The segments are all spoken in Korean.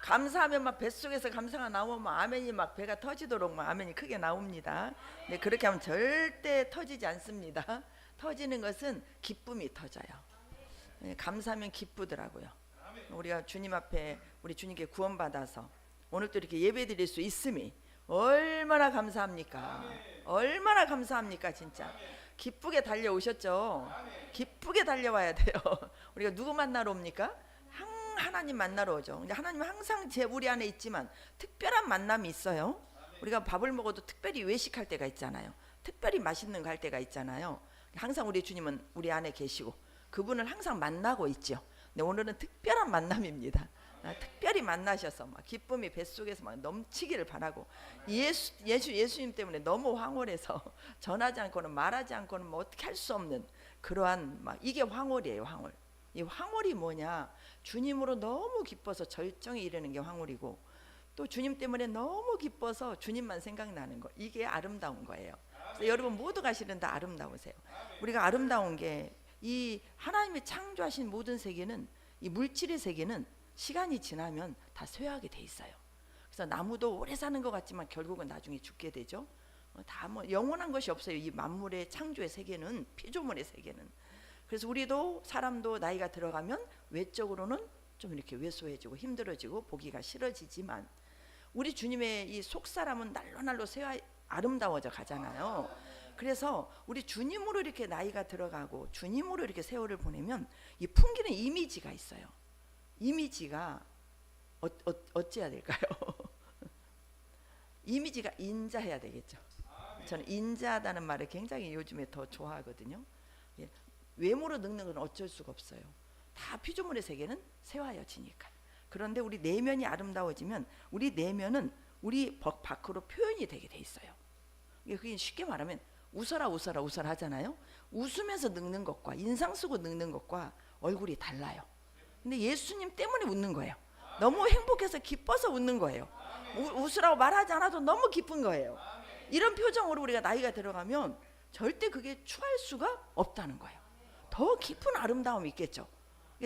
감사하면 막 뱃속에서 감사가 나오면 아멘이 막 배가 터지도록 막 아멘이 크게 나옵니다. 근데 그렇게 하면 절대 터지지 않습니다. 터지는 것은 기쁨이 터져요. 감사하면 기쁘더라고요. 우리가 주님 앞에 우리 주님께 구원받아서 오늘 또 이렇게 예배 드릴 수 있음이 얼마나 감사합니까? 얼마나 감사합니까? 진짜 기쁘게 달려오셨죠. 기쁘게 달려와야 돼요. 우리가 누구 만나러 옵니까? 하나님 만나러 오죠. 근데 하나님은 항상 우리 안에 있지만 특별한 만남이 있어요. 우리가 밥을 먹어도 특별히 외식할 때가 있잖아요. 특별히 맛있는 거 할 때가 있잖아요. 항상 우리 주님은 우리 안에 계시고 그분을 항상 만나고 있죠. 근데 오늘은 특별한 만남입니다. 특별히 만나셔서 막 기쁨이 뱃속에서 막 넘치기를 바라고, 예수님 때문에 너무 황홀해서 전하지 않고는 말하지 않고는 뭐 어떻게 할 수 없는 그러한 막 이게 황홀이에요. 황홀. 이 황홀이 뭐냐? 주님으로 너무 기뻐서 절정에 이르는 게 황홀이고, 또 주님 때문에 너무 기뻐서 주님만 생각나는 거, 이게 아름다운 거예요. 그래서 여러분 모두가 실은 다 아름다우세요. 우리가 아름다운 게 이 하나님이 창조하신 모든 세계는, 이 물질의 세계는 시간이 지나면 다 쇠하게 돼 있어요. 그래서 나무도 오래 사는 것 같지만 결국은 나중에 죽게 되죠. 다 뭐 영원한 것이 없어요. 이 만물의 창조의 세계는, 피조물의 세계는. 그래서 우리도 사람도 나이가 들어가면 외적으로는 좀 이렇게 왜소해지고 힘들어지고 보기가 싫어지지만 우리 주님의 이 속사람은 날로 날로 아름다워져 가잖아요. 그래서 우리 주님으로 이렇게 나이가 들어가고 주님으로 이렇게 세월을 보내면 이 풍기는 이미지가 있어요. 이미지가 어찌해야 될까요? 이미지가 인자해야 되겠죠. 저는 인자하다는 말을 굉장히 요즘에 더 좋아하거든요. 외모로 늙는 건 어쩔 수가 없어요. 다 피조물의 세계는 쇠하여지니까. 그런데 우리 내면이 아름다워지면 우리 내면은 우리 밖으로 표현이 되게 돼 있어요. 그게 쉽게 말하면 웃어라 웃어라 웃어라 하잖아요. 웃으면서 늙는 것과 인상 쓰고 늙는 것과 얼굴이 달라요. 근데 예수님 때문에 웃는 거예요. 너무 행복해서 기뻐서 웃는 거예요. 웃으라고 말하지 않아도 너무 기쁜 거예요. 이런 표정으로 우리가 나이가 들어가면 절대 그게 추할 수가 없다는 거예요. 더 깊은 아름다움이 있겠죠.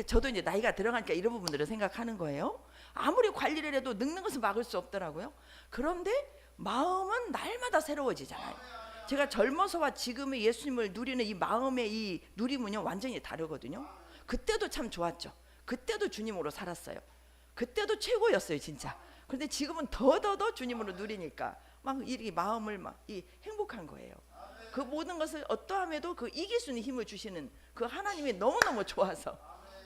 저도 이제 나이가 들어가니까 이런 부분들을 생각하는 거예요. 아무리 관리를 해도 늙는 것을 막을 수 없더라고요. 그런데 마음은 날마다 새로워지잖아요. 제가 젊어서와 지금의 예수님을 누리는 이 마음의 이 누림은요 완전히 다르거든요. 그때도 참 좋았죠. 그때도 주님으로 살았어요. 그때도 최고였어요 진짜. 그런데 지금은 더 주님으로 누리니까 막 이 마음을 막 이 행복한 거예요. 그 모든 것을 어떠함에도 그 이길 수 있는 힘을 주시는 그 하나님이 너무너무 좋아서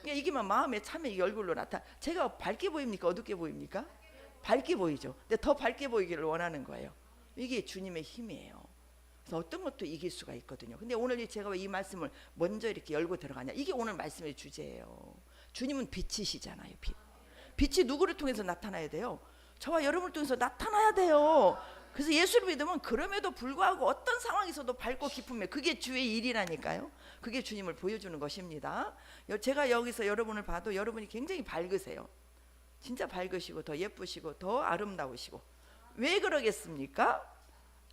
이기면 마음에 참의 얼굴로 나타. 제가 밝게 보입니까? 어둡게 보입니까? 밝게 보이죠. 근데 더 밝게 보이기를 원하는 거예요. 이게 주님의 힘이에요. 그래서 어떤 것도 이길 수가 있거든요. 근데 오늘 제가 왜 이 말씀을 먼저 이렇게 열고 들어가냐, 이게 오늘 말씀의 주제예요. 주님은 빛이시잖아요. 빛이 누구를 통해서 나타나야 돼요? 저와 여러분을 통해서 나타나야 돼요. 그래서 예수를 믿으면 그럼에도 불구하고 어떤 상황에서도 밝고 기쁨에, 그게 주의 일이라니까요. 그게 주님을 보여주는 것입니다. 제가 여기서 여러분을 봐도 여러분이 굉장히 밝으세요. 진짜 밝으시고 더 예쁘시고 더 아름다우시고. 왜 그러겠습니까?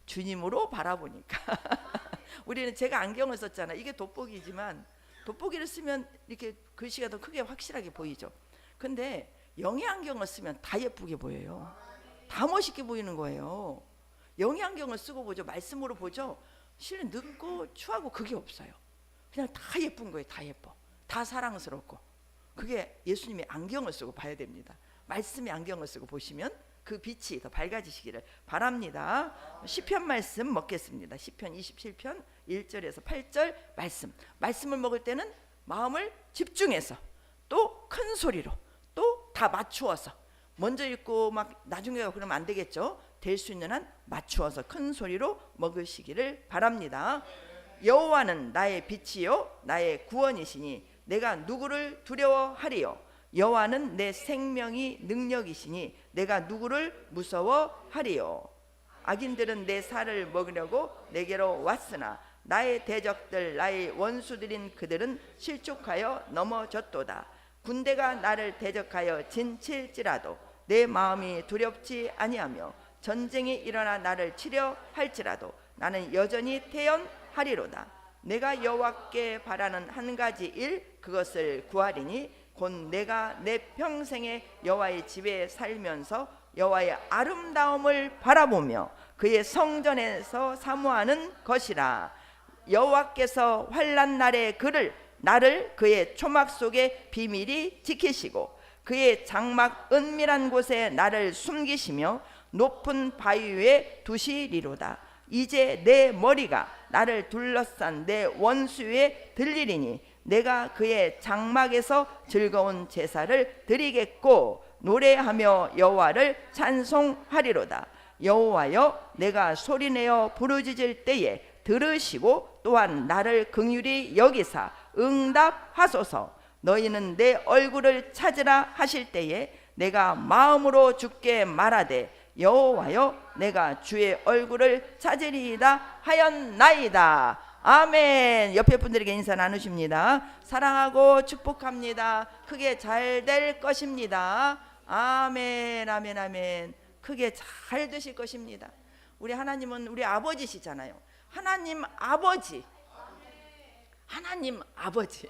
주님으로 바라보니까. 우리는, 제가 안경을 썼잖아요. 이게 돋보기지만 돋보기를 쓰면 이렇게 글씨가 더 크게 확실하게 보이죠. 근데 영의 안경을 쓰면 다 예쁘게 보여요. 다 멋있게 보이는 거예요. 영의 안경을 쓰고 보죠. 말씀으로 보죠. 실은 늙고 추하고 그게 없어요. 그냥 다 예쁜 거예요. 다 예뻐. 다 사랑스럽고. 그게 예수님의 안경을 쓰고 봐야 됩니다. 말씀의 안경을 쓰고 보시면 그 빛이 더 밝아지시기를 바랍니다. 시편 말씀 먹겠습니다. 시편 27편 1절에서 8절 말씀을 먹을 때는 마음을 집중해서 또 큰 소리로 또 다 맞추어서, 먼저 읽고 막 나중에 그러면 안 되겠죠. 될 수 있는 한 맞추어서 큰 소리로 먹으시기를 바랍니다. 여호와는 나의 빛이요 나의 구원이시니 내가 누구를 두려워하리요. 여호와는 내 생명이 능력이시니 내가 누구를 무서워하리요. 악인들은 내 살을 먹으려고 내게로 왔으나 나의 대적들 나의 원수들인 그들은 실족하여 넘어졌도다. 군대가 나를 대적하여 진칠지라도 내 마음이 두렵지 아니하며 전쟁이 일어나 나를 치려 할지라도 나는 여전히 태연하리로다. 내가 여호와께 바라는 한 가지 일, 그것을 구하리니 곧 내가 내 평생에 여호와의 집에 살면서 여호와의 아름다움을 바라보며 그의 성전에서 사모하는 것이라. 여호와께서 환난 날에 나를 그의 초막 속에 비밀히 지키시고 그의 장막 은밀한 곳에 나를 숨기시며 높은 바위 위에 두시리로다. 이제 내 머리가 나를 둘러싼 내 원수 위에 들리리니 내가 그의 장막에서 즐거운 제사를 드리겠고 노래하며 여호와를 찬송하리로다. 여호와여, 내가 소리내어 부르짖을 때에 들으시고 또한 나를 긍휼히 여기사 응답하소서. 너희는 내 얼굴을 찾으라 하실 때에 내가 마음으로 주께 말하되 여호와여, 내가 주의 얼굴을 찾으리이다 하였나이다. 아멘. 옆에 분들에게 인사 나누십니다. 사랑하고 축복합니다. 크게 잘 될 것입니다. 아멘, 아멘, 아멘. 크게 잘 되실 것입니다. 우리 하나님은 우리 아버지시잖아요. 하나님 아버지. 하나님 아버지.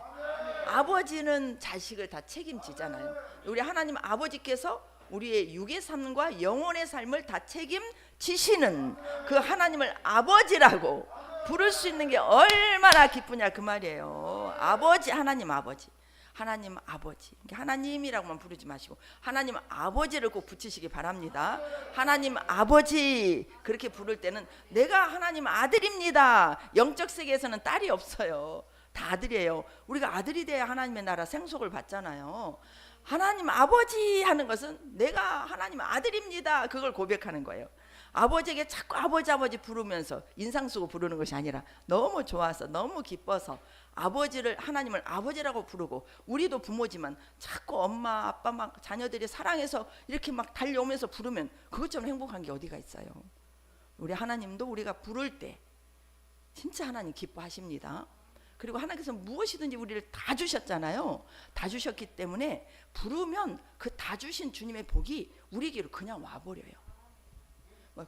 아버지는 자식을 다 책임지잖아요. 우리 하나님 아버지께서 우리의 육의 삶과 영혼의 삶을 다 책임지시는 그 하나님을 아버지라고 부를 수 있는 게 얼마나 기쁘냐 그 말이에요. 아버지, 하나님 아버지. 하나님 아버지. 하나님이라고만 부르지 마시고 하나님 아버지를 꼭 붙이시기 바랍니다. 하나님 아버지 그렇게 부를 때는 내가 하나님 아들입니다. 영적 세계에서는 딸이 없어요. 다 아들이에요. 우리가 아들이 돼야 하나님의 나라 생속을 받잖아요. 하나님 아버지 하는 것은 내가 하나님 아들입니다. 그걸 고백하는 거예요. 아버지에게 자꾸 아버지 부르면서 인상 쓰고 부르는 것이 아니라 너무 좋아서 너무 기뻐서 아버지를 하나님을 아버지라고 부르고 우리도 부모지만 자꾸 엄마 아빠 막 자녀들이 사랑해서 이렇게 막 달려오면서 부르면 그것처럼 행복한 게 어디가 있어요. 우리 하나님도 우리가 부를 때 진짜 하나님 기뻐하십니다. 그리고 하나님께서 무엇이든지 우리를 다 주셨잖아요. 다 주셨기 때문에 부르면 그 다 주신 주님의 복이 우리에게로 그냥 와버려요.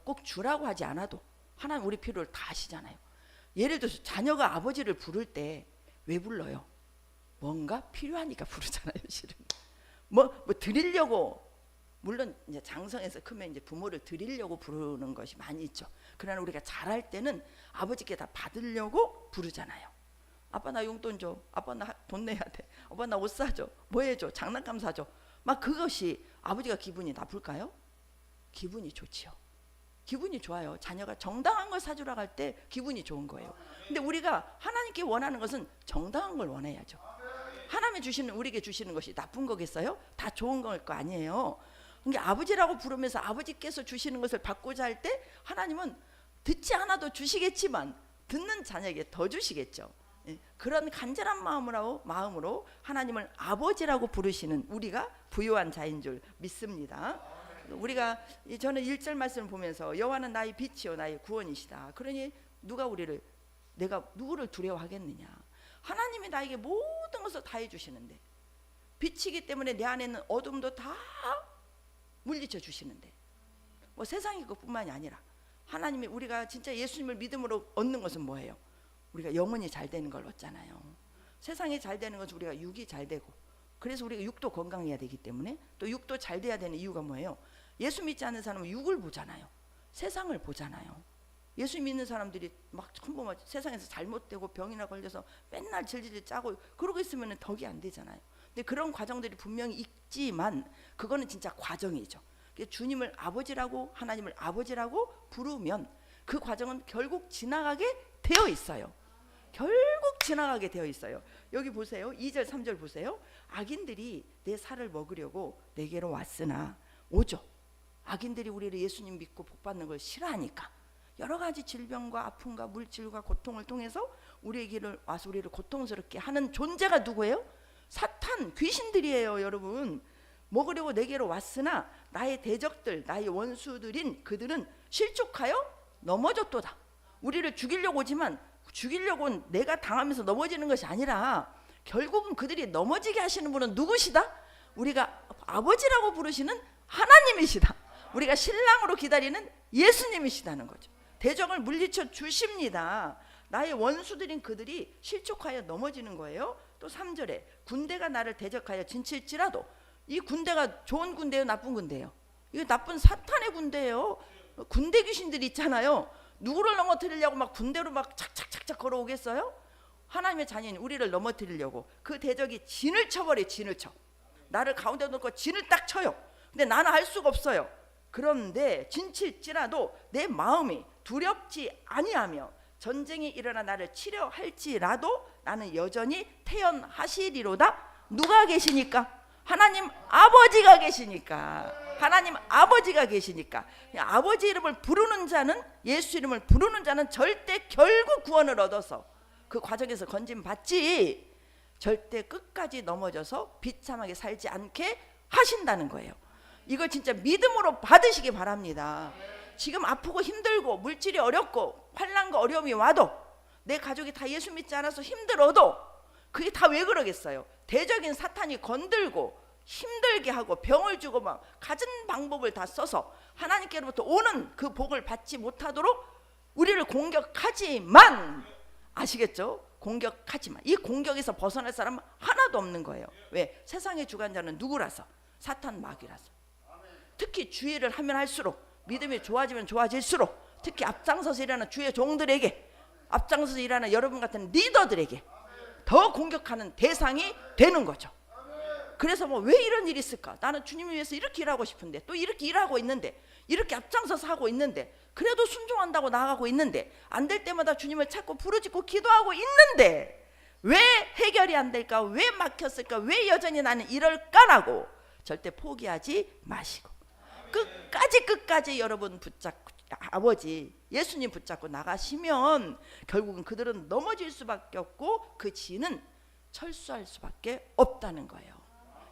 꼭 주라고 하지 않아도 하나님 우리 필요를 다 아시잖아요. 예를 들어서 자녀가 아버지를 부를 때 왜 불러요? 뭔가 필요하니까 부르잖아요. 실은 뭐 드리려고, 물론 이제 장성에서 크면 이제 부모를 드리려고 부르는 것이 많이 있죠. 그러나 우리가 잘할 때는 아버지께 다 받으려고 부르잖아요. 아빠 나 용돈 줘, 아빠 나 돈 내야 돼, 아빠 나 옷 사줘, 뭐 해줘, 장난감 사줘. 막 그것이 아버지가 기분이 나쁠까요? 기분이 좋지요. 기분이 좋아요. 자녀가 정당한 걸 사주라고 할 때 기분이 좋은 거예요. 근데 우리가 하나님께 원하는 것은 정당한 걸 원해야죠. 하나님 주시는, 우리에게 주시는 것이 나쁜 거겠어요? 다 좋은 걸 거 아니에요. 그러니까 아버지라고 부르면서 아버지께서 주시는 것을 받고자 할 때 하나님은 듣지 않아도 주시겠지만 듣는 자녀에게 더 주시겠죠. 그런 간절한 마음으로 하나님을 아버지라고 부르시는 우리가 부유한 자인 줄 믿습니다. 우리가 저는 1절 말씀을 보면서 여호와는 나의 빛이요 나의 구원이시다. 그러니 내가 누구를 두려워하겠느냐. 하나님이 나에게 모든 것을 다 해주시는데, 빛이기 때문에 내 안에 있는 어둠도 다 물리쳐 주시는데, 뭐 세상이 그것뿐만이 아니라 하나님이, 우리가 진짜 예수님을 믿음으로 얻는 것은 뭐예요? 우리가 영혼이 잘 되는 걸 얻잖아요. 세상이 잘 되는 것은 우리가 육이 잘 되고, 그래서 우리가 육도 건강해야 되기 때문에, 또 육도 잘 돼야 되는 이유가 뭐예요? 예수 믿지 않는 사람은 육을 보잖아요. 세상을 보잖아요. 예수 믿는 사람들이 막 전부 막 세상에서 잘못되고 병이나 걸려서 맨날 질질 짜고 그러고 있으면 덕이 안 되잖아요. 근데 그런 과정들이 분명히 있지만 그거는 진짜 과정이죠. 주님을 아버지라고, 하나님을 아버지라고 부르면 그 과정은 결국 지나가게 되어 있어요. 결국 지나가게 되어 있어요. 여기 보세요. 2절 3절 보세요. 악인들이 내 살을 먹으려고 내게로 왔으나, 오죠. 악인들이 우리를 예수님 믿고 복받는 걸 싫어하니까 여러 가지 질병과 아픔과 물질과 고통을 통해서 우리에게 와서 우리를 고통스럽게 하는 존재가 누구예요? 사탄, 귀신들이에요. 여러분, 먹으려고 내게로 왔으나 나의 대적들, 나의 원수들인 그들은 실족하여 넘어졌도다. 우리를 죽이려고 오지만 죽이려고는 내가 당하면서 넘어지는 것이 아니라 결국은 그들이 넘어지게 하시는 분은 누구시다? 우리가 아버지라고 부르시는 하나님이시다. 우리가 신랑으로 기다리는 예수님이시다는 거죠. 대적을 물리쳐 주십니다. 나의 원수들인 그들이 실족하여 넘어지는 거예요. 또 3절에 군대가 나를 대적하여 진칠지라도, 이 군대가 좋은 군대예요, 나쁜 군대예요? 이거 나쁜 사탄의 군대예요. 군대 귀신들이 있잖아요. 누구를 넘어뜨리려고 막 군대로 막 착착착착 걸어오겠어요? 하나님의 자녀인 우리를 넘어뜨리려고 그 대적이 진을 쳐버려요. 진을 쳐. 나를 가운데 놓고 진을 딱 쳐요. 근데 나는 할 수가 없어요. 그런데 진칠지라도 내 마음이 두렵지 아니하며 전쟁이 일어나 나를 치려 할지라도 나는 여전히 태연하시리로다. 누가 계시니까? 하나님 아버지가 계시니까. 하나님 아버지가 계시니까. 아버지 이름을 부르는 자는, 예수 이름을 부르는 자는 절대 결국 구원을 얻어서 그 과정에서 건짐 받지, 절대 끝까지 넘어져서 비참하게 살지 않게 하신다는 거예요. 이걸 진짜 믿음으로 받으시기 바랍니다. 지금 아프고 힘들고 물질이 어렵고 환난과 어려움이 와도, 내 가족이 다 예수 믿지 않아서 힘들어도, 그게 다 왜 그러겠어요? 대적인 사탄이 건들고 힘들게 하고 병을 주고 막 가진 방법을 다 써서 하나님께로부터 오는 그 복을 받지 못하도록 우리를 공격하지만, 아시겠죠? 공격하지만 이 공격에서 벗어날 사람은 하나도 없는 거예요. 왜? 세상의 주관자는 누구라서? 사탄 마귀라서. 특히 주의를 하면 할수록, 믿음이 좋아지면 좋아질수록, 특히 앞장서서 일하는 주의 종들에게, 앞장서서 일하는 여러분 같은 리더들에게 더 공격하는 대상이 되는 거죠. 그래서 뭐 왜 이런 일이 있을까? 나는 주님을 위해서 이렇게 일하고 싶은데, 또 이렇게 일하고 있는데, 이렇게 앞장서서 하고 있는데, 그래도 순종한다고 나가고 있는데, 안 될 때마다 주님을 찾고 부르짖고 기도하고 있는데 왜 해결이 안 될까? 왜 막혔을까? 왜 여전히 나는 이럴까라고 절대 포기하지 마시고 끝까지 여러분 붙잡고, 아버지 예수님 붙잡고 나가시면 결국은 그들은 넘어질 수밖에 없고 그 지는 철수할 수밖에 없다는 거예요.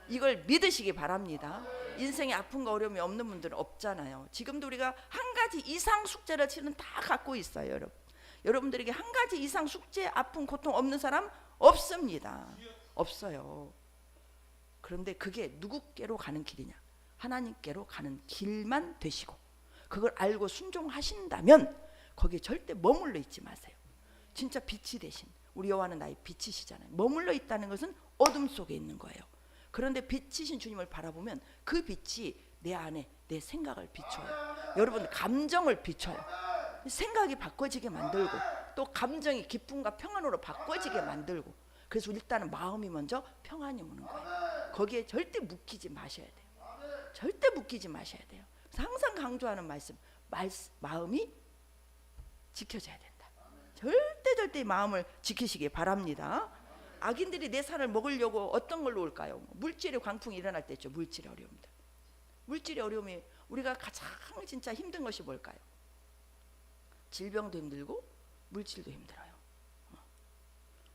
이걸 믿으시기 바랍니다. 인생에 아픔과 어려움이 없는 분들은 없잖아요. 지금도 우리가 한 가지 이상 숙제를 치는 다 갖고 있어요. 여러분, 여러분들에게 한 가지 이상 숙제, 아픔, 고통 없는 사람 없습니다. 없어요. 그런데 그게 누구께로 가는 길이냐? 하나님께로 가는 길만 되시고, 그걸 알고 순종하신다면 거기에 절대 머물러 있지 마세요. 진짜 빛이 되신 우리 여호와는 나의 빛이시잖아요. 머물러 있다는 것은 어둠 속에 있는 거예요. 그런데 빛이신 주님을 바라보면 그 빛이 내 안에 내 생각을 비춰요. 여러분, 감정을 비춰요. 생각이 바꿔지게 만들고, 또 감정이 기쁨과 평안으로 바꿔지게 만들고, 그래서 일단은 마음이 먼저 평안이 오는 거예요. 거기에 절대 묶이지 마셔야 돼요. 절대 묶이지 마셔야 돼요. 그래서 항상 강조하는 말씀, 마음이 지켜져야 된다. 절대 마음을 지키시기 바랍니다. 악인들이 내 살을 먹으려고 어떤 걸로 올까요? 물질의 광풍이 일어날 때 있죠. 물질의 어려움들. 물질의 어려움이 우리가 가장 진짜 힘든 것이 뭘까요? 질병도 힘들고 물질도 힘들어요.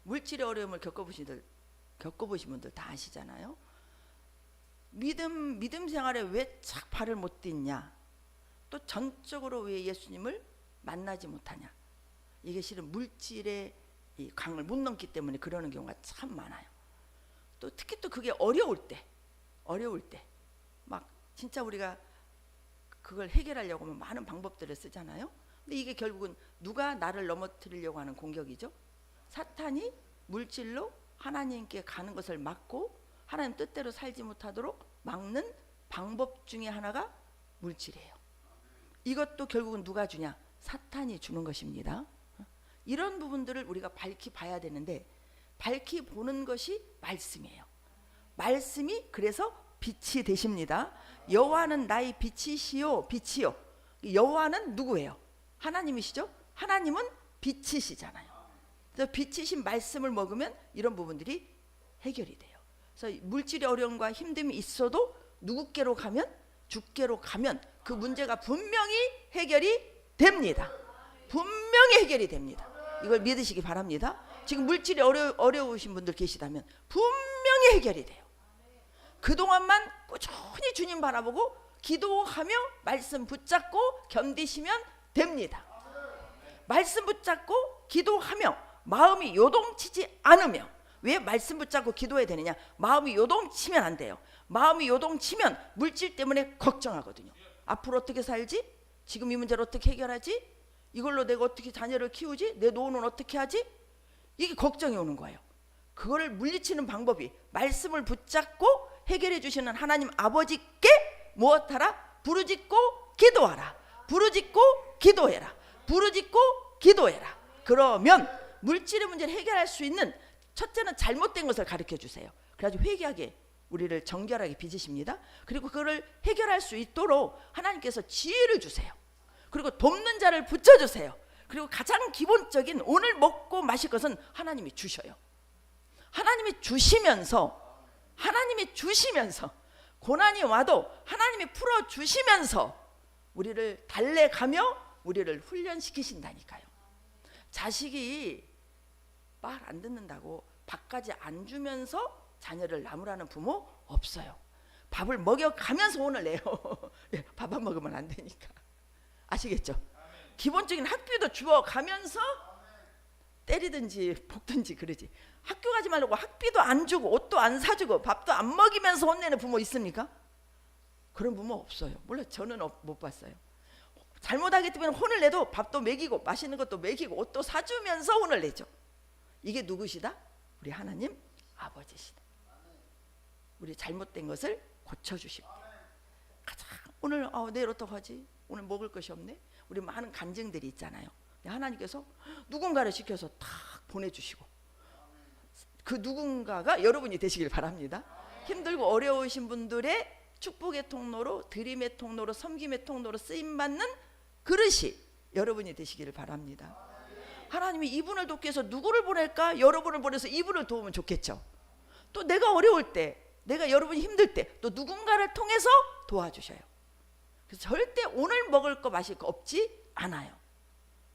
물질의 어려움을 겪어보신 분들 다 아시잖아요. 믿음 생활에 왜 착 발을 못 딛냐? 또 전적으로 왜 예수님을 만나지 못하냐? 이게 실은 물질의 이 강을 못 넘기 때문에 그러는 경우가 참 많아요. 또 특히 또 그게 어려울 때 막 진짜 우리가 그걸 해결하려고 하면 많은 방법들을 쓰잖아요. 근데 이게 결국은 누가 나를 넘어뜨리려고 하는 공격이죠? 사탄이 물질로 하나님께 가는 것을 막고 하나님 뜻대로 살지 못하도록 막는 방법 중에 하나가 물질이에요. 이것도 결국은 누가 주냐? 사탄이 주는 것입니다. 이런 부분들을 우리가 밝히 봐야 되는데, 밝히 보는 것이 말씀이에요. 말씀이 그래서 빛이 되십니다. 여호와는 나의 빛이시요. 빛이요. 여호와는 누구예요? 하나님이시죠? 하나님은 빛이시잖아요. 그래서 빛이신 말씀을 먹으면 이런 부분들이 해결이 돼요. 그래서 물질의 어려움과 힘듦이 있어도 누구께로 가면? 주께로 가면 그 문제가 분명히 해결이 됩니다. 분명히 해결이 됩니다. 이걸 믿으시기 바랍니다. 지금 물질이 어려우신 분들 계시다면 분명히 해결이 돼요. 그동안만 꾸준히 주님 바라보고 기도하며 말씀 붙잡고 견디시면 됩니다. 말씀 붙잡고 기도하며 마음이 요동치지 않으며. 왜 말씀 붙잡고 기도해야 되느냐? 마음이 요동치면 안 돼요. 마음이 요동치면 물질 때문에 걱정하거든요. 앞으로 어떻게 살지? 지금 이 문제를 어떻게 해결하지? 이걸로 내가 어떻게 자녀를 키우지? 내 노후는 어떻게 하지? 이게 걱정이 오는 거예요. 그거를 물리치는 방법이 말씀을 붙잡고 해결해 주시는 하나님 아버지께 무엇하라? 부르짖고 기도하라. 부르짖고 기도해라. 부르짖고 기도해라. 그러면 물질의 문제를 해결할 수 있는, 첫째는 잘못된 것을 가르쳐 주세요. 그래가지고 회개하게, 우리를 정결하게 빚으십니다. 그리고 그거를 해결할 수 있도록 하나님께서 지혜를 주세요. 그리고 돕는 자를 붙여주세요. 그리고 가장 기본적인 오늘 먹고 마실 것은 하나님이 주셔요. 하나님이 주시면서 고난이 와도 하나님이 풀어주시면서 우리를 달래가며 우리를 훈련시키신다니까요. 자식이 말 안 듣는다고 밥까지 안 주면서 자녀를 나무라는 부모 없어요. 밥을 먹여가면서 혼을 내요. 밥 안 먹으면 안 되니까. 아시겠죠? 기본적인 학비도 주어가면서 때리든지 볶든지 그러지. 학교 가지 말라고 학비도 안 주고 옷도 안 사주고 밥도 안 먹이면서 혼내는 부모 있습니까? 그런 부모 없어요. 물론 저는 못 봤어요. 잘못하기 때문에 혼을 내도 밥도 먹이고 맛있는 것도 먹이고 옷도 사주면서 혼을 내죠. 이게 누구시다? 우리 하나님 아버지시다. 우리 잘못된 것을 고쳐주시고, 가장 오늘 내일 어떡하지? 오늘 먹을 것이 없네. 우리 많은 간증들이 있잖아요. 하나님께서 누군가를 시켜서 탁 보내주시고, 그 누군가가 여러분이 되시길 바랍니다. 힘들고 어려우신 분들의 축복의 통로로, 드림의 통로로, 섬김의 통로로 쓰임받는 그릇이 여러분이 되시기를 바랍니다. 하나님이 이분을 돕기 위해서 누구를 보낼까? 여러분을 보내서 이분을 도우면 좋겠죠. 또 내가 어려울 때, 내가 여러분이 힘들 때 또 누군가를 통해서 도와주셔요. 그래서 절대 오늘 먹을 거 마실 거 없지 않아요.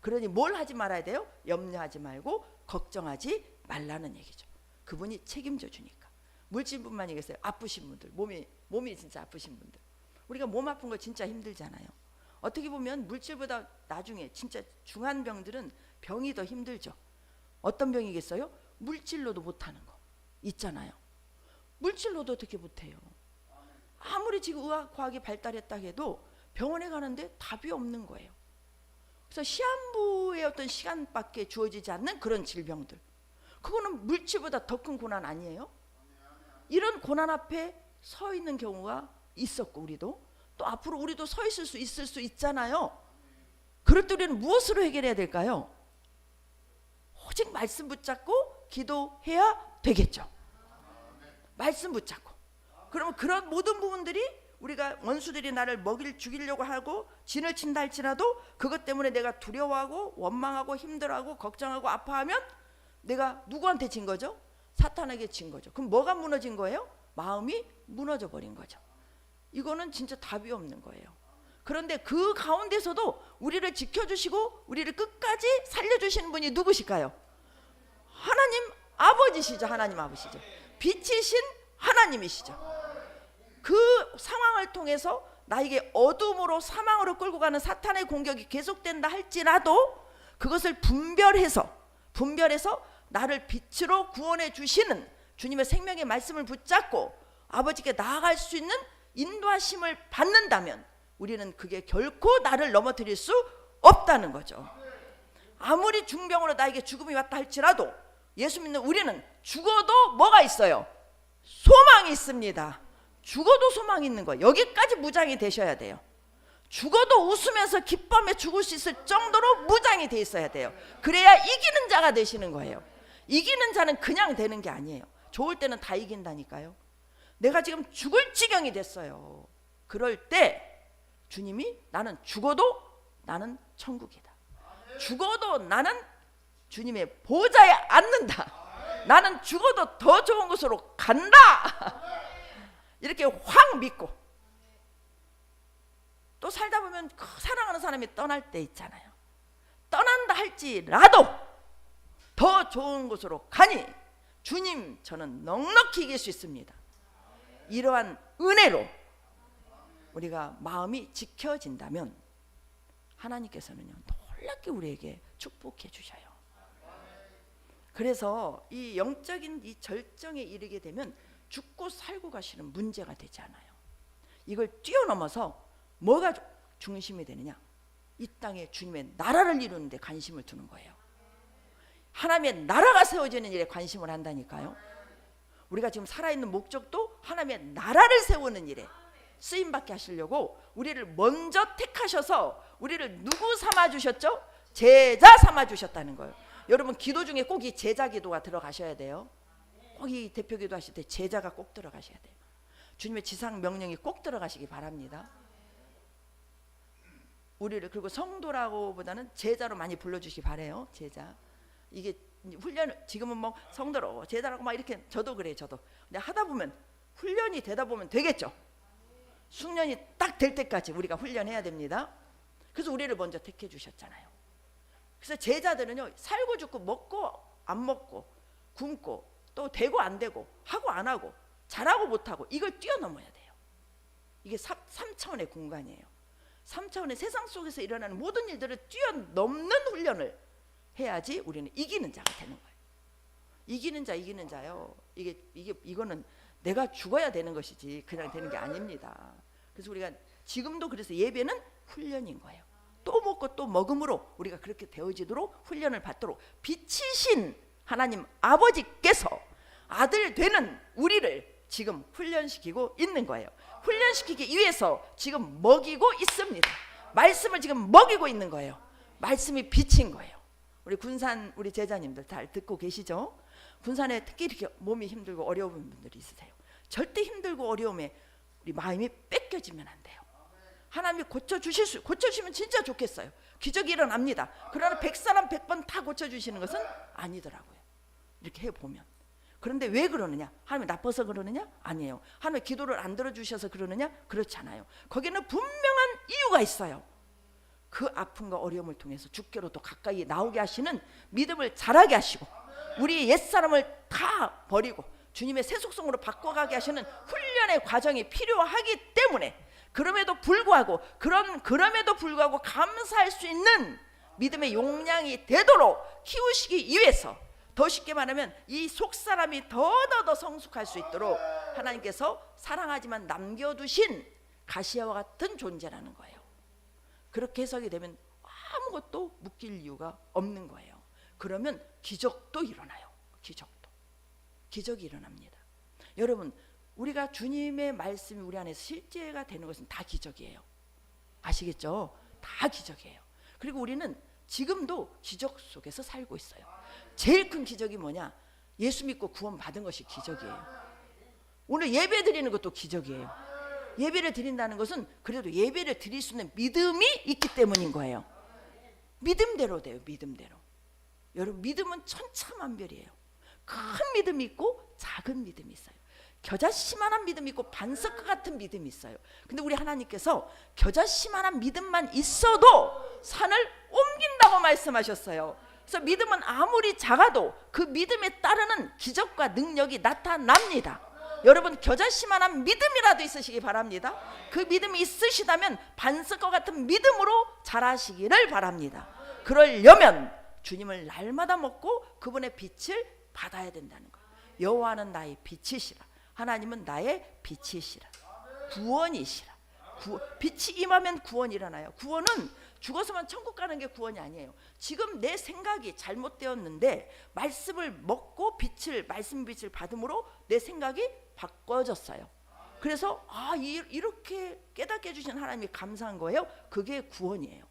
그러니 뭘 하지 말아야 돼요? 염려하지 말고 걱정하지 말라는 얘기죠. 그분이 책임져 주니까. 물질뿐만이겠어요. 아프신 분들, 몸이 진짜 아프신 분들, 우리가 몸 아픈 거 진짜 힘들잖아요. 어떻게 보면 물질보다 나중에 진짜 중한 병들은 병이 더 힘들죠. 어떤 병이겠어요? 물질로도 못하는 거 있잖아요. 물질로도 어떻게 못해요. 아무리 지금 의학 과학이 발달했다 해도 병원에 가는데 답이 없는 거예요. 그래서 시한부의 어떤 시간밖에 주어지지 않는 그런 질병들, 그거는 물질보다 더 큰 고난 아니에요? 이런 고난 앞에 서 있는 경우가 있었고, 우리도 또 앞으로 우리도 서 있을 수 있잖아요. 그럴 때 우리는 무엇으로 해결해야 될까요? 오직 말씀 붙잡고 기도해야 되겠죠. 말씀 붙잡고. 그러면 그런 모든 부분들이, 우리가 원수들이 나를 죽이려고 하고 진을 친다 할지라도 그것 때문에 내가 두려워하고 원망하고 힘들어하고 걱정하고 아파하면 내가 누구한테 진 거죠? 사탄에게 진 거죠. 그럼 뭐가 무너진 거예요? 마음이 무너져 버린 거죠. 이거는 진짜 답이 없는 거예요. 그런데 그 가운데서도 우리를 지켜주시고 우리를 끝까지 살려주시는 분이 누구실까요? 하나님 아버지시죠. 하나님 아버지시죠. 빛이신 하나님이시죠. 그 상황을 통해서 나에게 어둠으로 사망으로 끌고 가는 사탄의 공격이 계속된다 할지라도 그것을 분별해서 나를 빛으로 구원해 주시는 주님의 생명의 말씀을 붙잡고 아버지께 나아갈 수 있는 인도하심을 받는다면 우리는 그게 결코 나를 넘어뜨릴 수 없다는 거죠. 아무리 중병으로 나에게 죽음이 왔다 할지라도 예수 믿는 우리는 죽어도 뭐가 있어요? 소망이 있습니다. 죽어도 소망이 있는 거예요. 여기까지 무장이 되셔야 돼요. 죽어도 웃으면서 기뻐하며 죽을 수 있을 정도로 무장이 돼 있어야 돼요. 그래야 이기는 자가 되시는 거예요. 이기는 자는 그냥 되는 게 아니에요. 좋을 때는 다 이긴다니까요. 내가 지금 죽을 지경이 됐어요. 그럴 때 주님이 나는 죽어도 나는 천국이다. 죽어도 나는 주님의 보좌에 앉는다. 나는 죽어도 더 좋은 곳으로 간다. 이렇게 확 믿고 또 살다 보면 사랑하는 사람이 떠날 때 있잖아요. 떠난다 할지라도 더 좋은 곳으로 가니 주님 저는 넉넉히 이길 수 있습니다. 이러한 은혜로 우리가 마음이 지켜진다면 하나님께서는요 놀랍게 우리에게 축복해 주셔요. 그래서 이 영적인 이 절정에 이르게 되면 죽고 살고 가시는 문제가 되지 않아요. 이걸 뛰어넘어서 뭐가 중심이 되느냐? 이 땅에 주님의 나라를 이루는 데 관심을 두는 거예요. 하나님의 나라가 세워지는 일에 관심을 한다니까요. 우리가 지금 살아있는 목적도 하나님의 나라를 세우는 일에 쓰임받게 하시려고 우리를 먼저 택하셔서 우리를 누구 삼아주셨죠? 제자 삼아주셨다는 거예요. 여러분 기도 중에 꼭 이 제자 기도가 들어가셔야 돼요. 꼭 이 대표 기도 하실 때 제자가 꼭 들어가셔야 돼요. 주님의 지상 명령이 꼭 들어가시기 바랍니다. 우리를 그리고 성도라고 보다는 제자로 많이 불러주시기 바래요. 제자. 이게 훈련 지금은 뭐 성도로 제자라고 막 이렇게 저도 그래요. 저도 근데 하다 보면 훈련이 되다 보면 되겠죠. 숙련이 딱 될 때까지 우리가 훈련해야 됩니다. 그래서 우리를 먼저 택해 주셨잖아요. 그래서 제자들은요 살고 죽고 먹고 안 먹고 굶고 또 되고 안 되고 하고 안 하고 잘하고 못하고 이걸 뛰어넘어야 돼요. 이게 3차원의 공간이에요. 3차원의 세상 속에서 일어나는 모든 일들을 뛰어넘는 훈련을 해야지 우리는 이기는 자가 되는 거예요. 이기는 자요. 이거는 내가 죽어야 되는 것이지 그냥 되는 게 아닙니다. 그래서 우리가 지금도 그래서 예배는 훈련인 거예요. 또 먹고 또 먹음으로 우리가 그렇게 되어지도록 훈련을 받도록 빛이신 하나님 아버지께서 아들 되는 우리를 지금 훈련시키고 있는 거예요. 훈련시키기 위해서 지금 먹이고 있습니다. 말씀을 지금 먹이고 있는 거예요. 말씀이 빛인 거예요. 우리 군산 우리 제자님들 잘 듣고 계시죠? 군산에 특히 이렇게 몸이 힘들고 어려운 분들이 있으세요. 절대 힘들고 어려움에 우리 마음이 뺏겨지면 안 돼요. 하나님이 고쳐주시면 진짜 좋겠어요. 기적이 일어납니다. 그러나 100사람 100번 다 고쳐주시는 것은 아니더라고요. 이렇게 해보면. 그런데 왜 그러느냐? 하나님이 나빠서 그러느냐? 아니에요. 하나님이 기도를 안 들어주셔서 그러느냐? 그렇지 않아요. 거기는 분명한 이유가 있어요. 그 아픔과 어려움을 통해서 주께로 또 가까이 나오게 하시는 믿음을 자라게 하시고 우리 옛사람을 다 버리고 주님의 새 속성으로 바꿔가게 하시는 훈련의 과정이 필요하기 때문에 그럼에도 불구하고 감사할 수 있는 믿음의 용량이 되도록 키우시기 위해서 더 쉽게 말하면 이 속사람이 더 성숙할 수 있도록 하나님께서 사랑하지만 남겨두신 가시아와 같은 존재라는 거예요. 그렇게 해석이 되면 아무것도 묶일 이유가 없는 거예요. 그러면 기적도 일어나요. 기적이 일어납니다. 여러분 우리가 주님의 말씀이 우리 안에서 실제가 되는 것은 다 기적이에요. 아시겠죠? 다 기적이에요. 그리고 우리는 지금도 기적 속에서 살고 있어요. 제일 큰 기적이 뭐냐? 예수 믿고 구원 받은 것이 기적이에요. 오늘 예배 드리는 것도 기적이에요. 예배를 드린다는 것은 그래도 예배를 드릴 수 있는 믿음이 있기 때문인 거예요. 믿음대로 돼요. 믿음대로. 여러분 믿음은 천차만별이에요. 큰 믿음이 있고 작은 믿음이 있어요. 겨자씨만한 믿음이 있고 반석과 같은 믿음이 있어요. 근데 우리 하나님께서 겨자씨만한 믿음만 있어도 산을 옮긴다고 말씀하셨어요. 그래서 믿음은 아무리 작아도 그 믿음에 따르는 기적과 능력이 나타납니다. 여러분 겨자씨만한 믿음이라도 있으시기 바랍니다. 그 믿음이 있으시다면 반석과 같은 믿음으로 자라시기를 바랍니다. 그러려면 주님을 날마다 먹고 그분의 빛을 받아야 된다는 거예요. 여호와는 나의 빛이시라. 하나님은 나의 빛이시라. 구원이시라. 빛이 임하면 구원이 일어나요. 구원은 죽어서만 천국 가는 게 구원이 아니에요. 지금 내 생각이 잘못되었는데 말씀을 먹고 말씀 빛을 받음으로 내 생각이 바꿔졌어요. 그래서 이렇게 깨닫게 해주신 하나님이 감사한 거예요. 그게 구원이에요.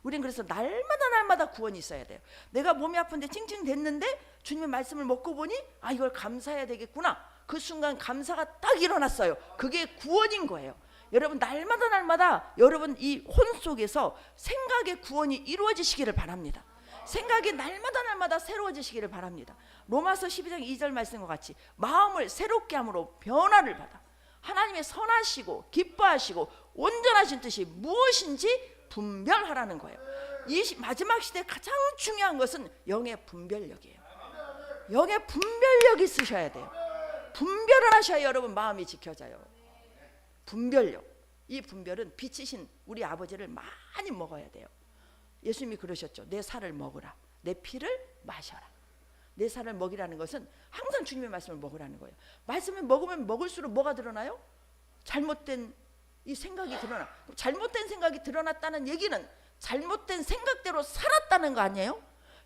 우린 그래서 날마다 구원이 있어야 돼요. 내가 몸이 아픈데 찡찡댔는데 주님의 말씀을 먹고 보니 이걸 감사해야 되겠구나. 그 순간 감사가 딱 일어났어요. 그게 구원인 거예요. 여러분 날마다 여러분 이 혼 속에서 생각의 구원이 이루어지시기를 바랍니다. 생각이 날마다 새로워지시기를 바랍니다. 로마서 12장 2절 말씀과 같이 마음을 새롭게 함으로 변화를 받아 하나님의 선하시고 기뻐하시고 온전하신 뜻이 무엇인지 분별하라는 거예요. 이 마지막 시대 가장 중요한 것은 영의 분별력이에요. 영의 분별력이 있으셔야 돼요. 분별을 하셔야 여러분 마음이 지켜져요. 분별력. 이 분별은 빛이신 우리 아버지를 많이 먹어야 돼요. 예수님이 그러셨죠. 내 살을 먹으라. 내 피를 마셔라. 내 살을 먹이라는 것은 항상 주님의 말씀을 먹으라는 거예요. 말씀을 먹으면 먹을수록 뭐가 드러나요? 잘못된 이 생각이 드러나. 잘못된 생각이 드러났다는 얘기는 잘못된 생각대로 살았다는 거 아니에요?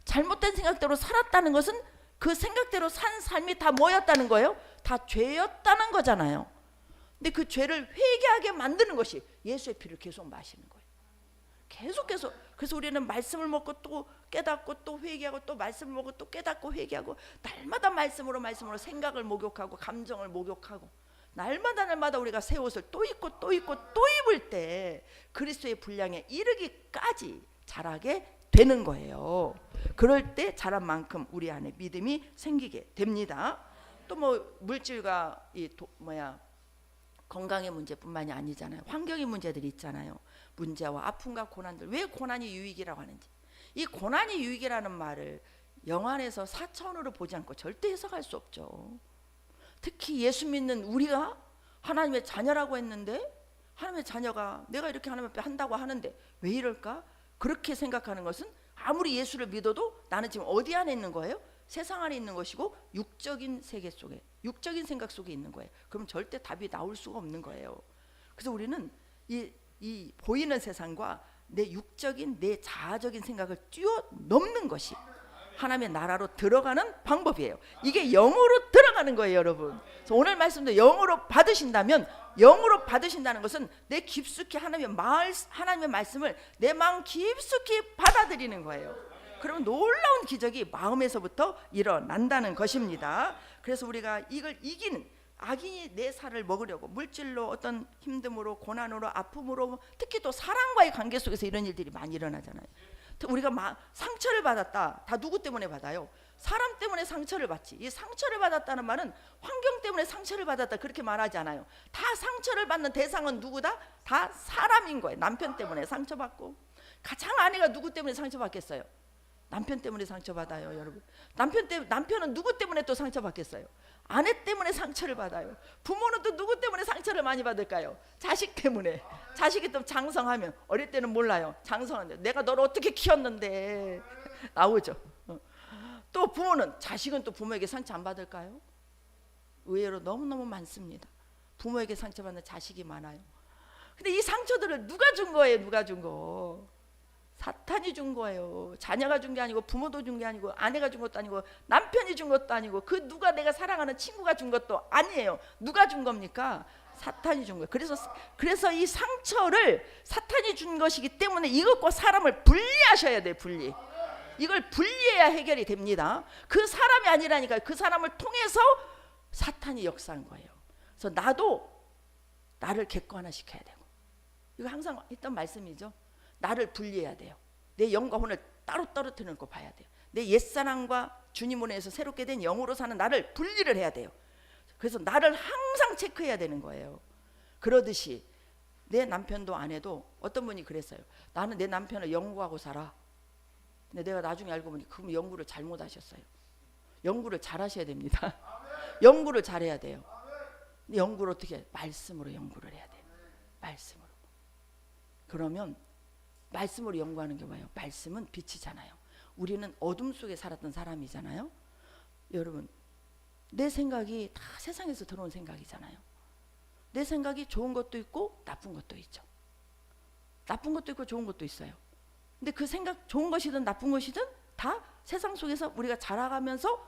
잘못된 생각대로 살았다는 것은 그 생각대로 산 삶이 다 뭐였다는 거예요? 다 죄였다는 거잖아요. 근데 그 죄를 회개하게 만드는 것이 예수의 피를 계속 마시는 거예요. 계속. 그래서 우리는 말씀을 먹고 또 깨닫고 또 회개하고 또 말씀을 먹고 또 깨닫고 회개하고 날마다 말씀으로 생각을 목욕하고 감정을 목욕하고 날마다 우리가 새 옷을 또 입고 또 입을 때 그리스도의 분량에 이르기까지 자라게 되는 거예요. 그럴 때 자란 만큼 우리 안에 믿음이 생기게 됩니다. 또 뭐 물질과 건강의 문제뿐만이 아니잖아요. 환경의 문제들이 있잖아요. 문제와 아픔과 고난들. 왜 고난이 유익이라고 하는지. 이 고난이 유익이라는 말을 영안에서 4차원으로 보지 않고 절대 해석할 수 없죠. 특히 예수 믿는 우리가 하나님의 자녀라고 했는데 하나님의 자녀가 내가 이렇게 하나님 앞에 한다고 하는데 왜 이럴까? 그렇게 생각하는 것은 아무리 예수를 믿어도 나는 지금 어디 안에 있는 거예요? 세상 안에 있는 것이고 육적인 세계 속에, 육적인 생각 속에 있는 거예요. 그럼 절대 답이 나올 수가 없는 거예요. 그래서 우리는 이 보이는 세상과 내 육적인 내 자아적인 생각을 뛰어넘는 것이 하나님의 나라로 들어가는 방법이에요. 이게 영으로 들어가는 거예요, 여러분. 그래서 오늘 말씀도 영으로 받으신다면, 영으로 받으신다는 것은 내 깊숙이 하나님의 말씀을 내 마음 깊숙이 받아들이는 거예요. 그러면 놀라운 기적이 마음에서부터 일어난다는 것입니다. 그래서 우리가 이걸 이기는, 악인이 내 살을 먹으려고 물질로 어떤 힘듦으로 고난으로 아픔으로 특히 또 사랑과의 관계 속에서 이런 일들이 많이 일어나잖아요. 우리가 상처를 받았다. 다 누구 때문에 받아요? 사람 때문에 상처를 받지. 이 상처를 받았다는 말은 환경 때문에 상처를 받았다 그렇게 말하지 않아요. 다 상처를 받는 대상은 누구다? 다 사람인 거예요. 남편 때문에 상처받고. 가장 아내가 누구 때문에 상처받겠어요? 남편 때문에 상처받아요, 여러분. 남편은 누구 때문에 또 상처받겠어요? 아내 때문에 상처를 받아요. 부모는 또 누구 때문에 상처를 많이 받을까요? 자식 때문에. 자식이 또 장성하면, 어릴 때는 몰라요. 장성한데 내가 너를 어떻게 키웠는데 나오죠. 또 부모는, 자식은 또 부모에게 상처 안 받을까요? 의외로 너무너무 많습니다. 부모에게 상처받는 자식이 많아요. 근데 이 상처들을 누가 준 거예요? 누가 준 거? 사탄이 준 거예요. 자녀가 준 게 아니고, 부모도 준 게 아니고, 아내가 준 것도 아니고, 남편이 준 것도 아니고, 그 누가 내가 사랑하는 친구가 준 것도 아니에요. 누가 준 겁니까? 사탄이 준 거예요. 그래서 이 상처를 사탄이 준 것이기 때문에 이것과 사람을 분리하셔야 돼요. 분리. 이걸 분리해야 해결이 됩니다. 그 사람이 아니라니까요. 그 사람을 통해서 사탄이 역사한 거예요. 그래서 나를 객관화시켜야 되고, 이거 항상 했던 말씀이죠. 나를 분리해야 돼요. 내 영과 혼을 따로 떨어뜨려 놓고 봐야 돼요. 내 옛사람과 주님 안에서 새롭게 된 영으로 사는 나를 분리를 해야 돼요. 그래서 나를 항상 체크해야 되는 거예요. 그러듯이 내 남편도 아내도, 어떤 분이 그랬어요. 나는 내 남편을 연구하고 살아. 근데 내가 나중에 알고 보니 그럼 연구를 잘못하셨어요. 연구를 잘하셔야 됩니다. 연구를 잘해야 돼요. 근데 연구를 어떻게 해요? 말씀으로 연구를 해야 돼요. 말씀으로. 그러면 말씀으로 연구하는 게 뭐예요? 말씀은 빛이잖아요. 우리는 어둠 속에 살았던 사람이잖아요. 여러분, 내 생각이 다 세상에서 들어온 생각이잖아요. 내 생각이 좋은 것도 있고 나쁜 것도 있죠. 나쁜 것도 있고 좋은 것도 있어요. 근데 그 생각, 좋은 것이든 나쁜 것이든 다 세상 속에서 우리가 자라가면서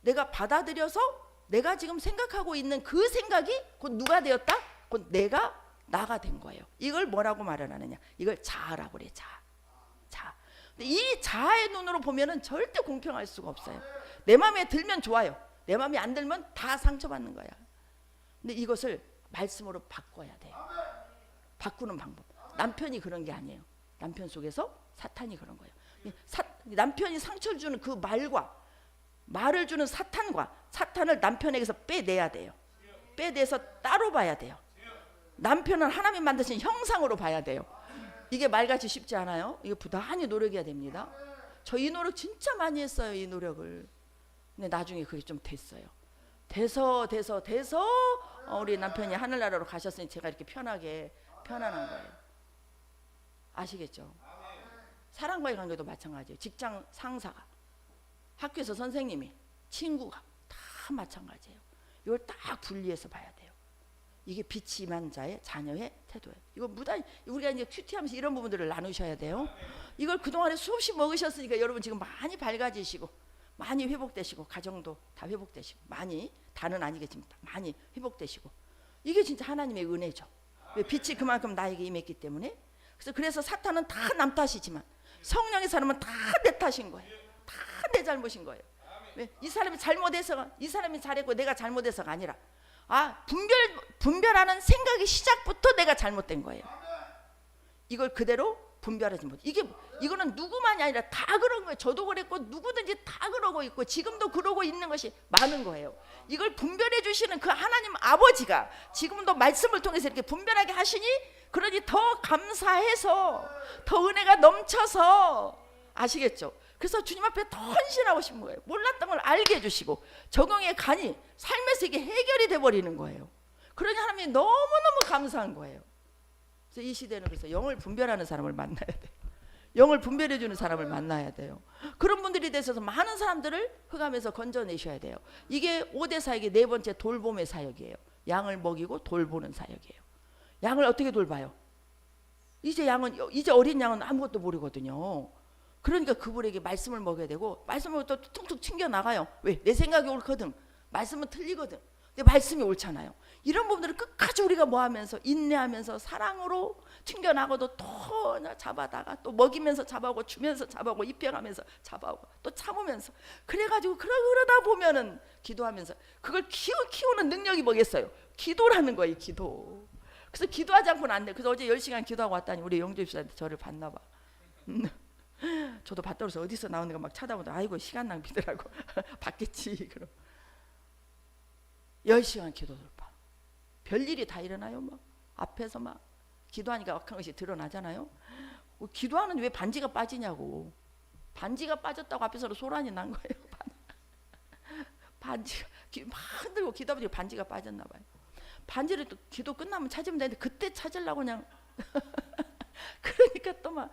내가 받아들여서 내가 지금 생각하고 있는 그 생각이 곧 누가 되었다? 곧 내가 나가 된 거예요. 이걸 뭐라고 말을 하느냐? 이걸 자아라고 그래. 자아. 근데 이 자아의 눈으로 보면은 절대 공평할 수가 없어요. 내 마음에 들면 좋아요. 내 마음에 안 들면 다 상처받는 거야. 근데 이것을 말씀으로 바꿔야 돼요. 바꾸는 방법. 남편이 그런 게 아니에요. 남편 속에서 사탄이 그런 거예요. 남편이 상처를 주는 그 말을 주는 사탄을 남편에게서 빼내야 돼요. 빼내서 따로 봐야 돼요. 남편은 하나님 만드신 형상으로 봐야 돼요. 이게 말같이 쉽지 않아요. 이거 부단히 노력해야 됩니다. 저 이 노력 진짜 많이 했어요. 이 노력을. 근데 나중에 그게 좀 됐어요. 돼서 우리 남편이 하늘나라로 가셨으니 제가 이렇게 편안한 거예요. 아시겠죠? 사람과의 관계도 마찬가지예요. 직장 상사가, 학교에서 선생님이, 친구가 다 마찬가지예요. 이걸 딱 분리해서 봐야 돼요. 이게 빛이 임한 자의 자녀의 태도예요. 이거 무단 우리가 이제 큐티하면서 이런 부분들을 나누셔야 돼요. 이걸 그동안에 수없이 먹으셨으니까 여러분 지금 많이 밝아지시고 많이 회복되시고 가정도 다 회복되시고 많이 다는 아니겠지만 많이 회복되시고 이게 진짜 하나님의 은혜죠. 왜 빛이 그만큼 나에게 임했기 때문에. 그래서 사탄은 다 남 탓이지만 성령의 사람은 다 내 탓인 거예요. 다 내 잘못인 거예요. 왜? 이 사람이 잘못해서가 이 사람이 잘했고 내가 잘못해서가 아니라 분별하는 생각의 시작부터 내가 잘못된 거예요. 이걸 그대로 분별하지 못. 이거는 누구만이 아니라 다 그런 거예요. 저도 그랬고 누구든지 다 그러고 있고 지금도 그러고 있는 것이 많은 거예요. 이걸 분별해 주시는 그 하나님 아버지가 지금도 말씀을 통해서 이렇게 분별하게 하시니 그러니 더 감사해서 더 은혜가 넘쳐서 아시겠죠? 그래서 주님 앞에 더 헌신하고 싶은 거예요. 몰랐던 걸 알게 해주시고 적용의 간이 삶에서 이게 해결이 돼버리는 거예요. 그러니 하나님이 너무너무 감사한 거예요. 그래서 이 시대는 그래서 영을 분별하는 사람을 만나야 돼요. 영을 분별해주는 사람을 만나야 돼요. 그런 분들이 되셔서 많은 사람들을 흑암에서 건져내셔야 돼요. 이게 5대 사역의 네 번째 돌봄의 사역이에요. 양을 먹이고 돌보는 사역이에요. 양을 어떻게 돌봐요? 이제 어린 양은 아무것도 모르거든요. 그러니까 그분에게 말씀을 먹여야 되고 말씀을 또 툭툭 튕겨 나가요. 왜? 내 생각이 옳거든. 말씀은 틀리거든. 근데 말씀이 옳잖아요. 이런 부분들을 끝까지 우리가 뭐하면서 인내하면서 사랑으로 튕겨나가도 또 잡아다가 또 먹이면서 잡아오고 주면서 잡아오고 입혀가면서 잡아오고 또 참으면서 그래가지고 그러다 보면은 기도하면서 그걸 키우는 능력이 뭐겠어요? 기도라는 거예요. 기도. 그래서 기도하지 않고는 안 돼. 그래서 어제 10시간 기도하고 왔다니 우리 영주입사한테 저를 봤나 봐. 저도 봤다고서 어디서 나오는가 막 찾아보다 아이고 시간 낭비더라고. 봤겠지. 그럼 10시간 기도 돌파. 별일이 다 일어나요. 막 앞에서 막 기도하니까 악한 것이 드러나잖아요. 기도하는데 왜 반지가 빠지냐고. 반지가 빠졌다고 앞에서 소란이 난 거예요. 반지가 막 흔들고 기도하면 반지가 빠졌나 봐요. 반지를 또 기도 끝나면 찾으면 되는데 그때 찾으려고 그냥 그러니까 또 막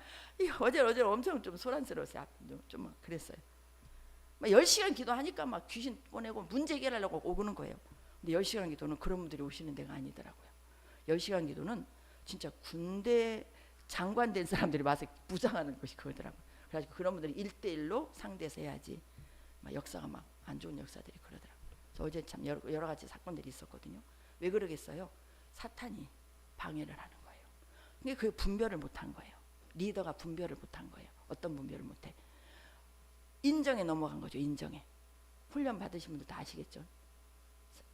어제 엄청 좀 소란스러웠어요. 좀 그랬어요. 막 10시간 기도하니까 막 귀신 보내고 문제 해결하려고 오는 거예요. 근데 10시간 기도는 그런 분들이 오시는 데가 아니더라고요. 10시간 기도는 진짜 군대 장관 된 사람들이 와서 부장하는 것이 그거더라고요. 그래가지고 그런 분들이 1대1로 상대해서 해야지. 막 역사가 막 안 좋은 역사들이 그러더라고요. 그래서 어제 참 여러 가지 사건들이 있었거든요. 왜 그러겠어요? 사탄이 방해를 하는 거예요. 근데 그 분별을 못한 거예요. 리더가 분별을 못한 거예요. 어떤 분별을 못해? 인정에 넘어간 거죠. 인정에. 훈련 받으신 분들 다 아시겠죠?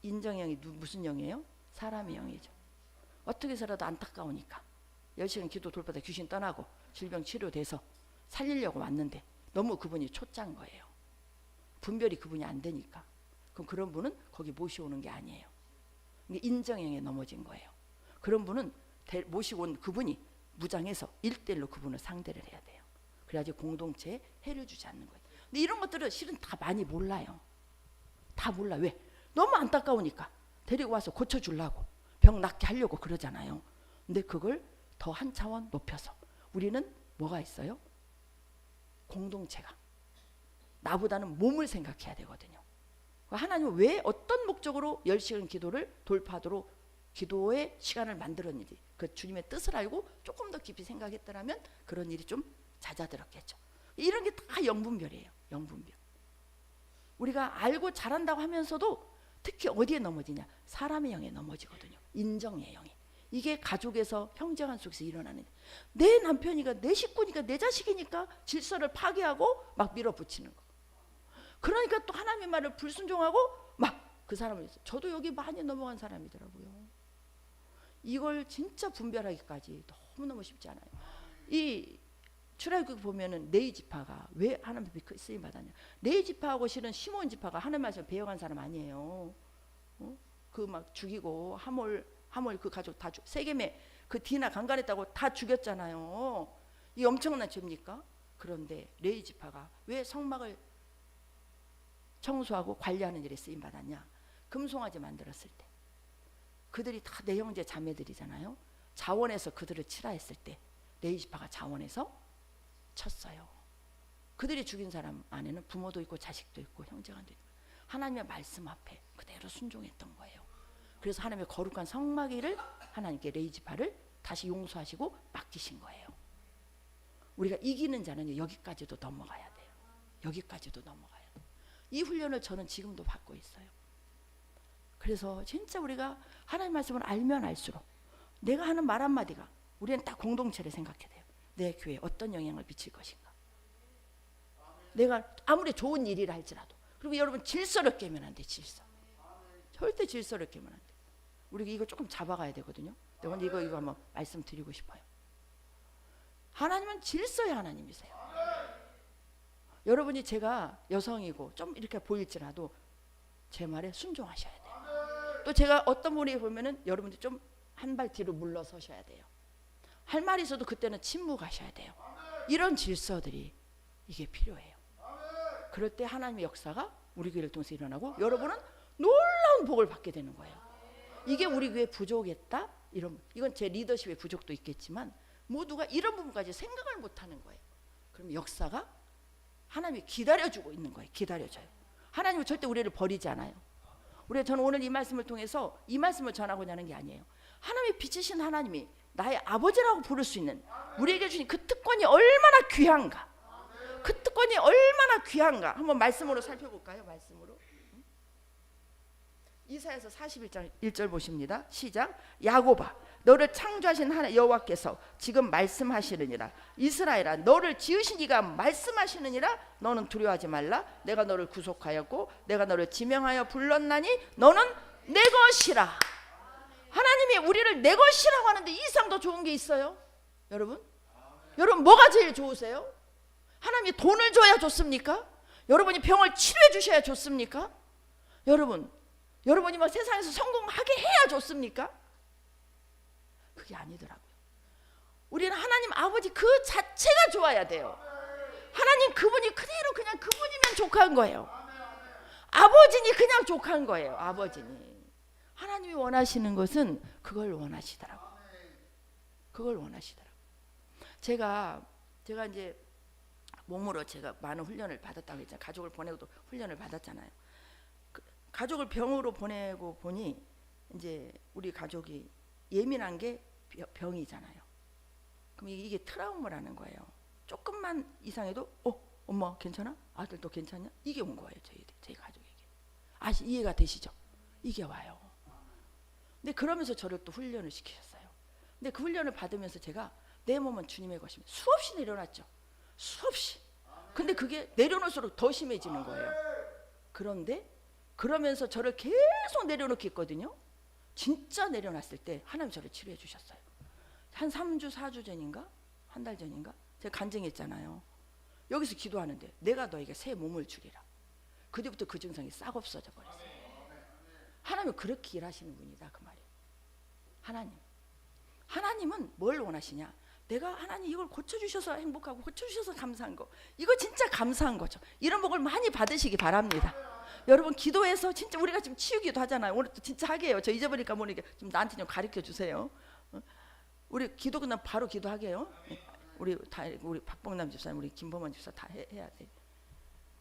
인정의 영이 무슨 영이에요? 사람의 영이죠. 어떻게 해서라도 안타까우니까 10시간 기도 돌파다 귀신 떠나고 질병 치료돼서 살리려고 왔는데 너무 그분이 초짜인 거예요. 분별이 그분이 안 되니까. 그럼 그런 분은 거기 모셔오는 게 아니에요. 인정의 영에 넘어진 거예요. 그런 분은 모시고 온 그분이 무장해서 1대1로 그분을 상대를 해야 돼요. 그래야지 공동체에 해를 주지 않는 거예요. 근데 이런 것들은 실은 다 많이 몰라요. 다 몰라. 왜? 너무 안타까우니까 데리고 와서 고쳐주려고 병 낫게 하려고 그러잖아요. 근데 그걸 더 한 차원 높여서 우리는 뭐가 있어요? 공동체가. 나보다는 몸을 생각해야 되거든요. 하나님은 왜 어떤 목적으로 10시간 기도를 돌파하도록 기도의 시간을 만들었는지 그 주님의 뜻을 알고 조금 더 깊이 생각했더라면 그런 일이 좀 잦아들었겠죠. 이런 게 다 영분별이에요. 영분별. 우리가 알고 잘한다고 하면서도 특히 어디에 넘어지냐? 사람의 영에 넘어지거든요. 인정의 영이. 이게 가족에서 형제간 속에서 일어나는 내 남편이니까 내 식구니까 내 자식이니까 질서를 파괴하고 막 밀어붙이는 거. 그러니까 또 하나님의 말을 불순종하고 막 그 사람을 저도 여기 많이 넘어간 사람이더라고요. 이걸 진짜 분별하기까지 너무너무 쉽지 않아요. 이 출애굽기 보면은 네이 지파가 왜 하나님 앞에 쓰임 받았냐? 네이 지파하고 실은 시몬 지파가 하나님 말씀 배워간 사람 아니에요. 그 막 죽이고 하몰 그 가족 다 세겜에 그 디나 강간했다고 다 죽였잖아요. 이 엄청난 죄입니까? 그런데 레위 지파가 왜 성막을 청소하고 관리하는 일에 쓰임 받았냐? 금송아지 만들었을 때 그들이 다 내 형제 자매들이잖아요. 자원해서 그들을 치라 했을 때 레위 지파가 자원해서 쳤어요. 그들이 죽인 사람 안에는 부모도 있고 자식도 있고 형제간도 있고 하나님의 말씀 앞에 그대로 순종했던 거예요. 그래서 하나님의 거룩한 성막이를 하나님께 레이지파를 다시 용서하시고 맡기신 거예요. 우리가 이기는 자는 여기까지도 넘어가야 돼요. 여기까지도 넘어가야 돼요. 이 훈련을 저는 지금도 받고 있어요. 그래서 진짜 우리가 하나님 말씀을 알면 알수록 내가 하는 말 한마디가 우리는 딱 공동체를 생각해야 돼요. 내 교회에 어떤 영향을 미칠 것인가. 내가 아무리 좋은 일이라 할지라도. 그리고 여러분 질서를 깨면 안 돼. 질서. 절대 질서를 깨면 안 돼. 우리가 이거 조금 잡아가야 되거든요. 내가 이거 한번 말씀드리고 싶어요. 하나님은 질서의 하나님이세요. 여러분이 제가 여성이고 좀 이렇게 보일지라도 제 말에 순종하셔야 돼요. 또 제가 어떤 분이 보면은 여러분들 좀 한 발 뒤로 물러서셔야 돼요. 할 말이 있어도 그때는 침묵하셔야 돼요. 이런 질서들이 이게 필요해요. 그럴 때 하나님의 역사가 우리 교회를 통해서 일어나고 여러분은 놀라운 복을 받게 되는 거예요. 이게 우리 교회 부족했다? 이건 제 리더십의 부족도 있겠지만 모두가 이런 부분까지 생각을 못하는 거예요. 그럼 역사가 하나님이 기다려주고 있는 거예요. 기다려줘요. 하나님은 절대 우리를 버리지 않아요. 저는 오늘 이 말씀을 통해서 이 말씀을 전하고자 하는 게 아니에요. 하나님의 빛이신 하나님이 나의 아버지라고 부를 수 있는 우리에게 주신 그 특권이 얼마나 귀한가. 그 특권이 얼마나 귀한가. 한번 말씀으로 살펴볼까요? 말씀으로. 이사야서 41장 1절 보십니다. 시작. 야곱아 너를 창조하신 하나님 여호와께서 지금 말씀하시느니라. 이스라엘아 너를 지으신 이가 말씀하시느니라. 너는 두려워하지 말라. 내가 너를 구속하였고 내가 너를 지명하여 불렀나니 너는 내 것이라. 하나님이 우리를 내 것이라고 하는데 이 이상 더 좋은 게 있어요? 여러분 뭐가 제일 좋으세요? 하나님이 돈을 줘야 좋습니까? 여러분이 병을 치료해 주셔야 좋습니까? 여러분이 막 세상에서 성공하게 해야 좋습니까? 그게 아니더라고요. 우리는 하나님 아버지 그 자체가 좋아야 돼요. 하나님 그분이 그대로 그냥 그분이면 족한 거예요. 아버지니 그냥 족한 거예요. 아버지니. 하나님이 원하시는 것은 그걸 원하시더라고요. 그걸 원하시더라고요. 제가 이제 몸으로 제가 많은 훈련을 받았다고 했잖아요. 가족을 보내고도 훈련을 받았잖아요. 가족을 병으로 보내고 보니 이제 우리 가족이 예민한 게 병이잖아요. 그럼 이게 트라우마라는 거예요. 조금만 이상해도 엄마 괜찮아? 아들도 괜찮냐? 이게 온 거예요. 저희 가족에게. 이해가 되시죠? 이게 와요. 근데 그러면서 저를 또 훈련을 시키셨어요. 근데 그 훈련을 받으면서 제가 내 몸은 주님의 것입니다. 수없이 내려놨죠. 수없이. 근데 그게 내려놓을수록 더 심해지는 거예요. 그런데 그러면서 저를 계속 내려놓게 했거든요. 진짜 내려놨을 때 하나님 저를 치료해 주셨어요. 한 3주 4주 전인가? 한 달 전인가? 제가 간증했잖아요. 여기서 기도하는데 내가 너에게 새 몸을 주리라. 그때부터 그 증상이 싹 없어져 버렸어요. 하나님은 그렇게 일하시는 분이다 그 말이에요. 하나님은 뭘 원하시냐? 내가 하나님 이걸 고쳐주셔서 행복하고 고쳐주셔서 감사한 거, 이거 진짜 감사한 거죠. 이런 복을 많이 받으시기 바랍니다. 여러분 기도해서 진짜 우리가 지금 치유기도 하잖아요. 오늘 또 진짜 하게 해요. 저 잊어버릴까 모르니까 좀 나한테 좀 가르쳐 주세요. 우리 기도 끝나면 바로 기도하게 해요. 우리 박봉남 집사님, 우리 김범원 집사 다 해야 돼.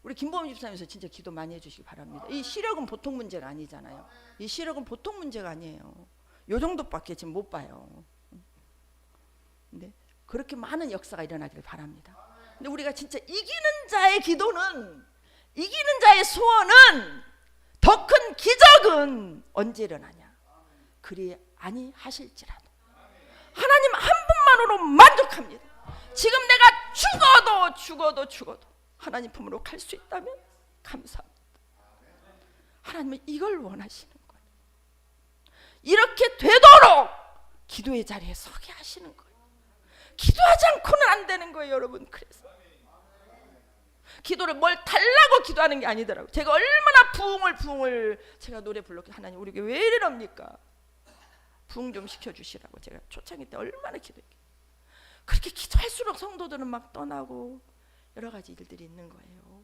우리 김범원 집사님께서 진짜 기도 많이 해주시기 바랍니다. 이 시력은 보통 문제가 아니잖아요. 이 시력은 보통 문제가 아니에요. 요 정도밖에 지금 못 봐요. 근데 그렇게 많은 역사가 일어나기를 바랍니다. 근데 우리가 진짜 이기는 자의 기도는, 이기는 자의 소원은, 더 큰 기적은 언제 일어나냐? 그리 아니하실지라도 하나님 한 분만으로 만족합니다. 지금 내가 죽어도 하나님 품으로 갈 수 있다면 감사합니다. 하나님은 이걸 원하시는 거예요. 이렇게 되도록 기도의 자리에 서게 하시는 거예요. 기도하지 않고는 안 되는 거예요, 여러분. 그래서 기도를 뭘 달라고 기도하는 게 아니더라고요. 제가 얼마나 부흥을 제가 노래 불렀고, 하나님 우리 왜 이러니까 부흥 좀 시켜주시라고 제가 초창기 때 얼마나 기도했겠어요. 그렇게 기도할수록 성도들은 막 떠나고 여러 가지 일들이 있는 거예요.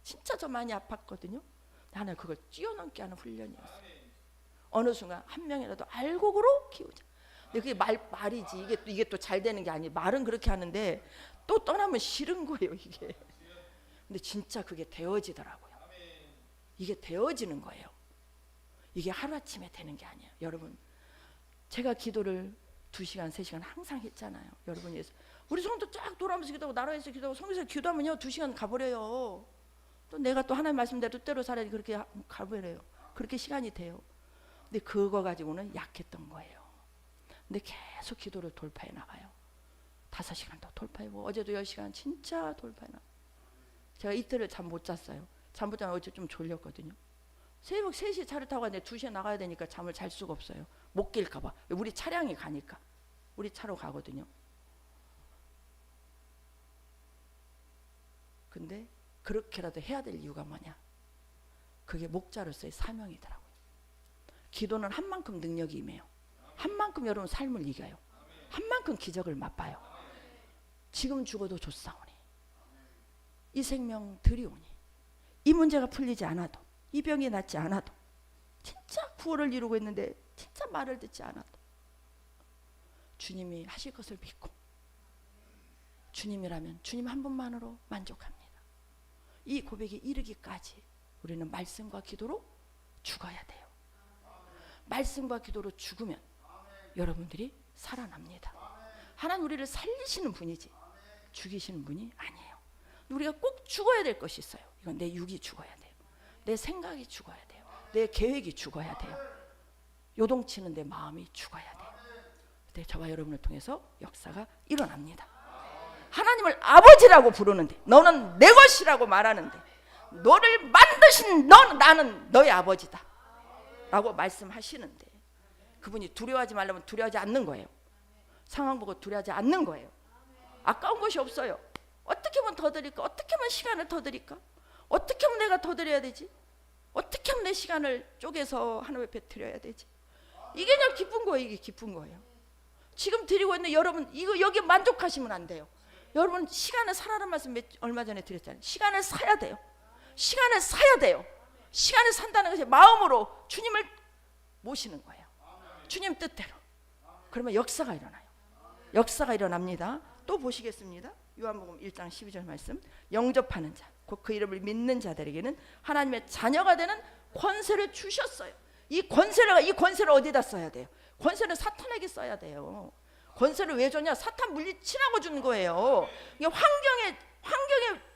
진짜 저 많이 아팠거든요. 하나님 그걸 뛰어넘게 하는 훈련이었어요. 어느 순간 한 명이라도 알곡으로 키우자. 근데 그게 말이지. 이게 또 잘 되는 게 아니에요. 말은 그렇게 하는데 또 떠나면 싫은 거예요, 이게. 근데 진짜 그게 되어지더라고요. 이게 되어지는 거예요. 이게 하루아침에 되는 게 아니에요. 여러분, 제가 기도를 2시간, 3시간 항상 했잖아요. 여러분이 우리 성도 쫙 돌아오면서 기도하고 나라에서 기도하고 성에서 기도하면요 2시간 가버려요. 또 내가 또 하나님 말씀대로 뜻대로 살아야 그렇게 가버려요. 그렇게 시간이 돼요. 근데 그거 가지고는 약했던 거예요. 근데 계속 기도를 돌파해 나가요. 5시간 더 돌파해보고 어제도 10시간 진짜 돌파해 나가요. 제가 이틀을 잠 못 잤어요. 잠 못 자면 어제 좀 졸렸거든요. 새벽 3시에 차를 타고 가는데 2시에 나가야 되니까 잠을 잘 수가 없어요. 못 깰까 봐. 우리 차량이 가니까. 우리 차로 가거든요. 근데 그렇게라도 해야 될 이유가 뭐냐? 그게 목자로서의 사명이더라고요. 기도는 한 만큼 능력이 임해요. 한 만큼 여러분 삶을 이겨요. 한 만큼 기적을 맛봐요. 지금 죽어도 좋사오니 이 생명 드리오니 이 문제가 풀리지 않아도 이 병이 낫지 않아도 진짜 구원을 이루고 있는데 진짜 말을 듣지 않아도 주님이 하실 것을 믿고 주님이라면 주님 한 분만으로 만족합니다. 이 고백이 이르기까지 우리는 말씀과 기도로 죽어야 돼요. 말씀과 기도로 죽으면 여러분들이 살아납니다. 하나님 우리를 살리시는 분이지 죽이시는 분이 아니에요. 우리가 꼭 죽어야 될 것이 있어요. 이건 내 육이 죽어야 돼요. 내 생각이 죽어야 돼요. 내 계획이 죽어야 돼요. 요동치는 내 마음이 죽어야 돼요. 그때 저와 여러분을 통해서 역사가 일어납니다. 하나님을 아버지라고 부르는데 너는 내 것이라고 말하는데 너를 만드신 나는 너의 아버지다 라고 말씀하시는데 그분이 두려워하지 말라면 두려워하지 않는 거예요. 상황 보고 두려워하지 않는 거예요. 아까운 것이 없어요. 어떻게 하면 더 드릴까? 어떻게 하면 시간을 더 드릴까? 어떻게 하면 내가 더 드려야 되지? 어떻게 하면 내 시간을 쪼개서 하나님 앞에 드려야 되지? 이게 그냥 기쁜 거예요. 이게 기쁜 거예요. 지금 드리고 있는 여러분 이거 여기 만족하시면 안 돼요. 여러분 시간을 사라는 말씀 얼마 전에 드렸잖아요. 시간을 사야 돼요. 시간을 사야 돼요. 시간을 산다는 것이 마음으로 주님을 모시는 거예요. 주님 뜻대로. 그러면 역사가 일어나요. 역사가 일어납니다. 또 보시겠습니다. 요한복음 1장 12절 말씀. 영접하는 자, 곧 그 이름을 믿는 자들에게는 하나님의 자녀가 되는 권세를 주셨어요. 이 권세를 어디다 써야 돼요? 권세는 사탄에게 써야 돼요. 권세를 왜 줬냐? 사탄 물리치라고 준 거예요. 이게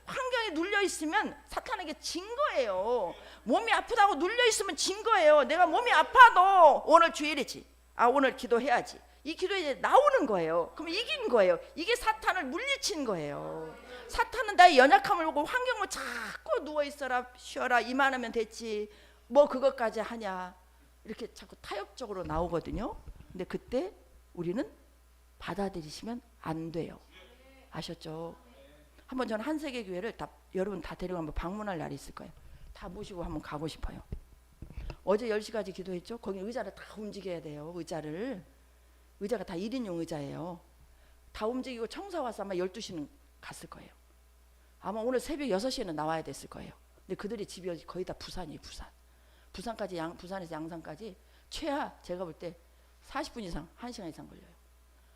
환경에 눌려 있으면 사탄에게 진 거예요. 몸이 아프다고 눌려 있으면 진 거예요. 내가 몸이 아파도 오늘 주일이지. 오늘 기도해야지. 이 기도에 이제 나오는 거예요. 그럼 이긴 거예요. 이게 사탄을 물리친 거예요. 사탄은 나의 연약함을 보고 환경을 자꾸 누워 있어라, 쉬어라, 이만하면 됐지. 뭐 그것까지 하냐. 이렇게 자꾸 타협적으로 나오거든요. 근데 그때 우리는 받아들이시면 안 돼요. 아셨죠? 한번 저는 한세계 교회를 여러분 다 데리고 한번 방문할 날이 있을 거예요. 다 모시고 한번 가고 싶어요. 어제 10시까지 기도했죠. 거기 의자를 다 움직여야 돼요. 의자가 다 1인용 의자예요. 다 움직이고 청사 와서 아마 12시는 갔을 거예요. 아마 오늘 새벽 6시에는 나와야 됐을 거예요. 근데 그들이 집이 거의 다 부산이에요. 부산까지 부산에서 양산까지 최하 제가 볼 때 40분 이상 1시간 이상 걸려요.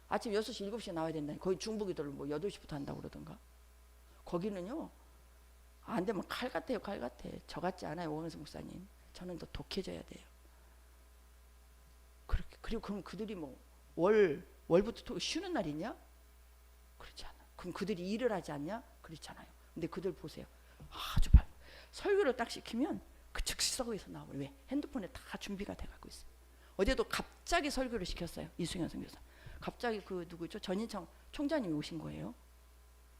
아침 6시 7시에 나와야 된다니. 거의 중부기도를 뭐 8시부터 한다고 그러던가. 거기는요 안 되면 칼 같아요. 칼 같아. 저 같지 않아요. 오은수 목사님. 저는 더 독해져야 돼요. 그리고 그럼 그들이 뭐 월부터 쉬는 날 있냐? 그렇지 않아. 그럼 그들이 일을 하지 않냐? 그렇잖아요. 근데 그들 보세요. 아주 밝고 설교를 딱 시키면 그 즉석에서 나와요. 왜? 핸드폰에 다 준비가 돼가고 있어요. 어제도 갑자기 설교를 시켰어요. 이승현 선교사. 갑자기 그 누구죠? 전인청 총장님이 오신 거예요.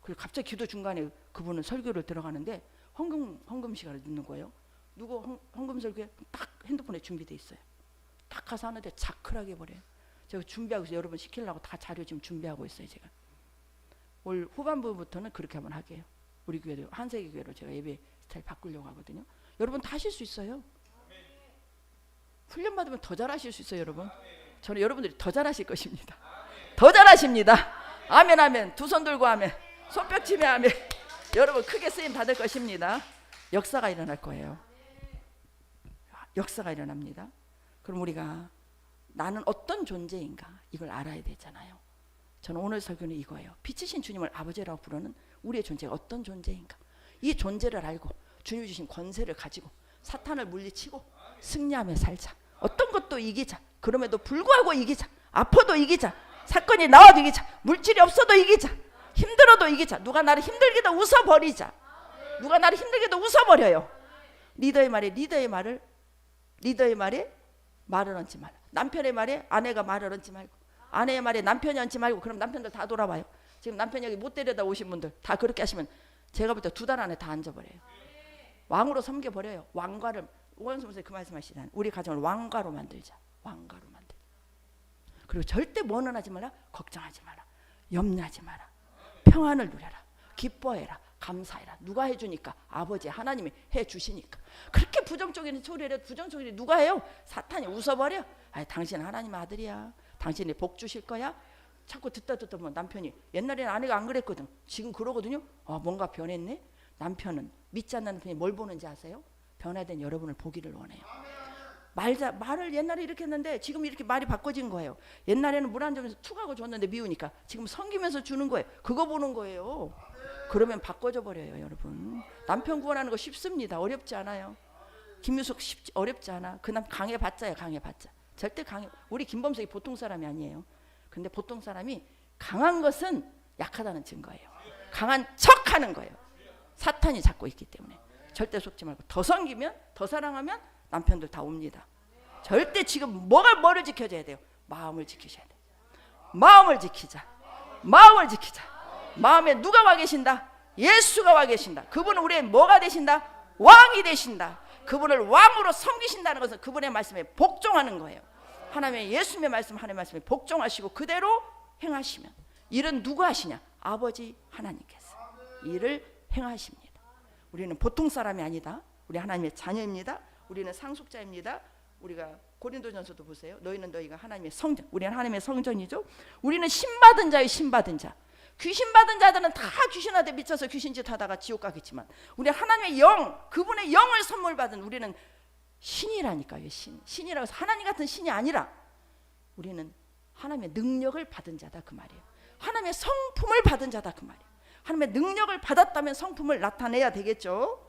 그리고 갑자기 기도 중간에 그분은 설교를 들어가는데 헌금 시간을 넣는 거예요. 누구 헌금 설교에 딱 핸드폰에 준비돼 있어요. 딱 가서 하는데 자클하게 버려요. 제가 준비하고 있어요. 여러분 시키려고 다 자료 지금 준비하고 있어요. 제가 올 후반부부터는 그렇게 한번 할게요. 우리 교회도 한세계 교회로 제가 예배 스타일 바꾸려고 하거든요. 여러분 다 하실 수 있어요. 훈련 받으면 더 잘하실 수 있어요. 여러분 저는 여러분들이 더 잘하실 것입니다. 더 잘하십니다. 아멘 아멘. 두 손 들고 아멘. 손뼉치며 아멘. 여러분 크게 쓰임 받을 것입니다. 역사가 일어날 거예요. 역사가 일어납니다. 그럼 우리가 나는 어떤 존재인가 이걸 알아야 되잖아요. 저는 오늘 설교는 이거예요. 빛이신 주님을 아버지라고 부르는 우리의 존재가 어떤 존재인가. 이 존재를 알고 주님이 주신 권세를 가지고 사탄을 물리치고 승리하며 살자. 어떤 것도 이기자. 그럼에도 불구하고 이기자. 아파도 이기자. 사건이 나와도 이기자. 물질이 없어도 이기자. 힘들어도 이기자. 누가 나를 힘들게도 웃어버리자. 누가 나를 힘들게도 웃어버려요. 리더의 말에 말을 얹지 말라. 남편의 말에 아내가 말을 얹지 말고, 아내의 말에 남편이 얹지 말고. 그럼 남편들 다 돌아와요. 지금 남편 여기 못 데려다 오신 분들 다 그렇게 하시면 제가 볼 때 2달 안에 다 앉아버려요. 왕으로 섬겨버려요. 왕과를, 오광수 목사님 그 말씀하시잖아요. 우리 가정을 왕과로 만들자. 왕과로 만들자. 그리고 절대 뭐는 하지 마라. 걱정하지 마라. 염려하지 마라. 평안을 누려라. 기뻐해라. 감사해라. 누가 해주니까? 아버지 하나님이 해주시니까. 그렇게 부정적인 소리를 해도 부정적인 누가 해요? 사탄이 웃어버려. 아이, 당신 하나님 아들이야. 당신이 복 주실 거야. 자꾸 듣다 보면 남편이, 옛날에는 아내가 안 그랬거든. 지금 그러거든요. 뭔가 변했네. 남편은, 믿지 않는 남편이 뭘 보는지 아세요? 변화된 여러분을 보기를 원해요. 말을 옛날에 이렇게 했는데 지금 이렇게 말이 바꿔진 거예요. 옛날에는 물 한 점에서 툭하고 줬는데 미우니까 지금 섬기면서 주는 거예요. 그거 보는 거예요. 그러면 바꿔져 버려요, 여러분. 남편 구원하는 거 쉽습니다. 어렵지 않아요. 김유석 어렵지 않아. 그 남 강해봤자야, 강해봤자. 절대 강해. 우리 김범석이 보통 사람이 아니에요. 근데 보통 사람이 강한 것은 약하다는 증거예요. 강한 척하는 거예요. 사탄이 잡고 있기 때문에. 절대 속지 말고 더 섬기면, 더 사랑하면 남편들 다 옵니다. 절대 지금 뭐를 지켜줘야 돼요? 마음을 지키셔야 돼요. 마음을 지키자. 마음을 지키자. 마음에 누가 와 계신다? 예수가 와 계신다. 그분은 우리의 뭐가 되신다? 왕이 되신다. 그분을 왕으로 섬기신다는 것은 그분의 말씀에 복종하는 거예요. 하나님의 예수님의 말씀, 하나님의 말씀에 복종하시고 그대로 행하시면, 일은 누가 하시냐? 아버지 하나님께서 일을 행하십니다. 우리는 보통 사람이 아니다. 우리 하나님의 자녀입니다. 우리는 상속자입니다. 우리가 고린도전서도 보세요. 너희가 하나님의 성전, 우리는 하나님의 성전이죠. 우리는 신받은 자예요. 신받은 자. 귀신 받은 자들은 다 귀신한테 미쳐서 귀신짓 하다가 지옥 가겠지만, 우리 하나님의 영, 그분의 영을 선물 받은 우리는 신이라니까요. 신이라고 해서 하나님 같은 신이 아니라 우리는 하나님의 능력을 받은 자다 그 말이에요. 하나님의 성품을 받은 자다 그 말이에요. 하나님의 능력을 받았다면 성품을 나타내야 되겠죠.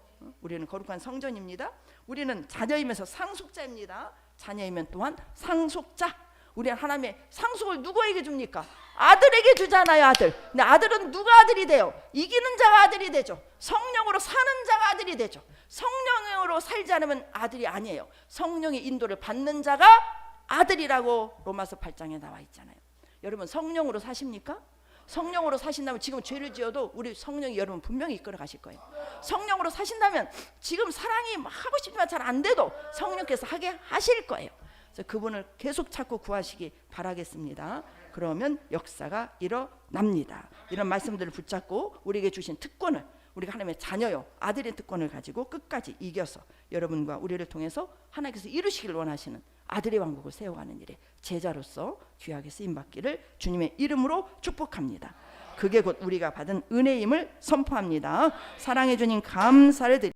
우리는 거룩한 성전입니다. 우리는 자녀이면서 상속자입니다. 자녀이면 또한 상속자. 우리는 하나님의 상속을 누구에게 줍니까? 아들에게 주잖아요. 아들. 근데 아들은 누가 아들이 돼요? 이기는 자가 아들이 되죠. 성령으로 사는 자가 아들이 되죠. 성령으로 살지 않으면 아들이 아니에요. 성령의 인도를 받는 자가 아들이라고 로마서 8장에 나와 있잖아요. 여러분 성령으로 사십니까? 성령으로 사신다면 지금 죄를 지어도 우리 성령이 여러분 분명히 이끌어 가실 거예요. 성령으로 사신다면 지금 사랑이 하고 싶지만 잘 안 돼도 성령께서 하게 하실 거예요. 그래서 그분을 계속 찾고 구하시기 바라겠습니다. 그러면 역사가 일어납니다. 이런 말씀들을 붙잡고 우리에게 주신 특권을, 우리가 하나님의 자녀요, 아들의 특권을 가지고 끝까지 이겨서 여러분과 우리를 통해서 하나님께서 이루시길 원하시는 아들의 왕국을 세워가는 일에 제자로서 귀하게 쓰임받기를 주님의 이름으로 축복합니다. 그게 곧 우리가 받은 은혜임을 선포합니다. 사랑해 주님 감사를 드립니다.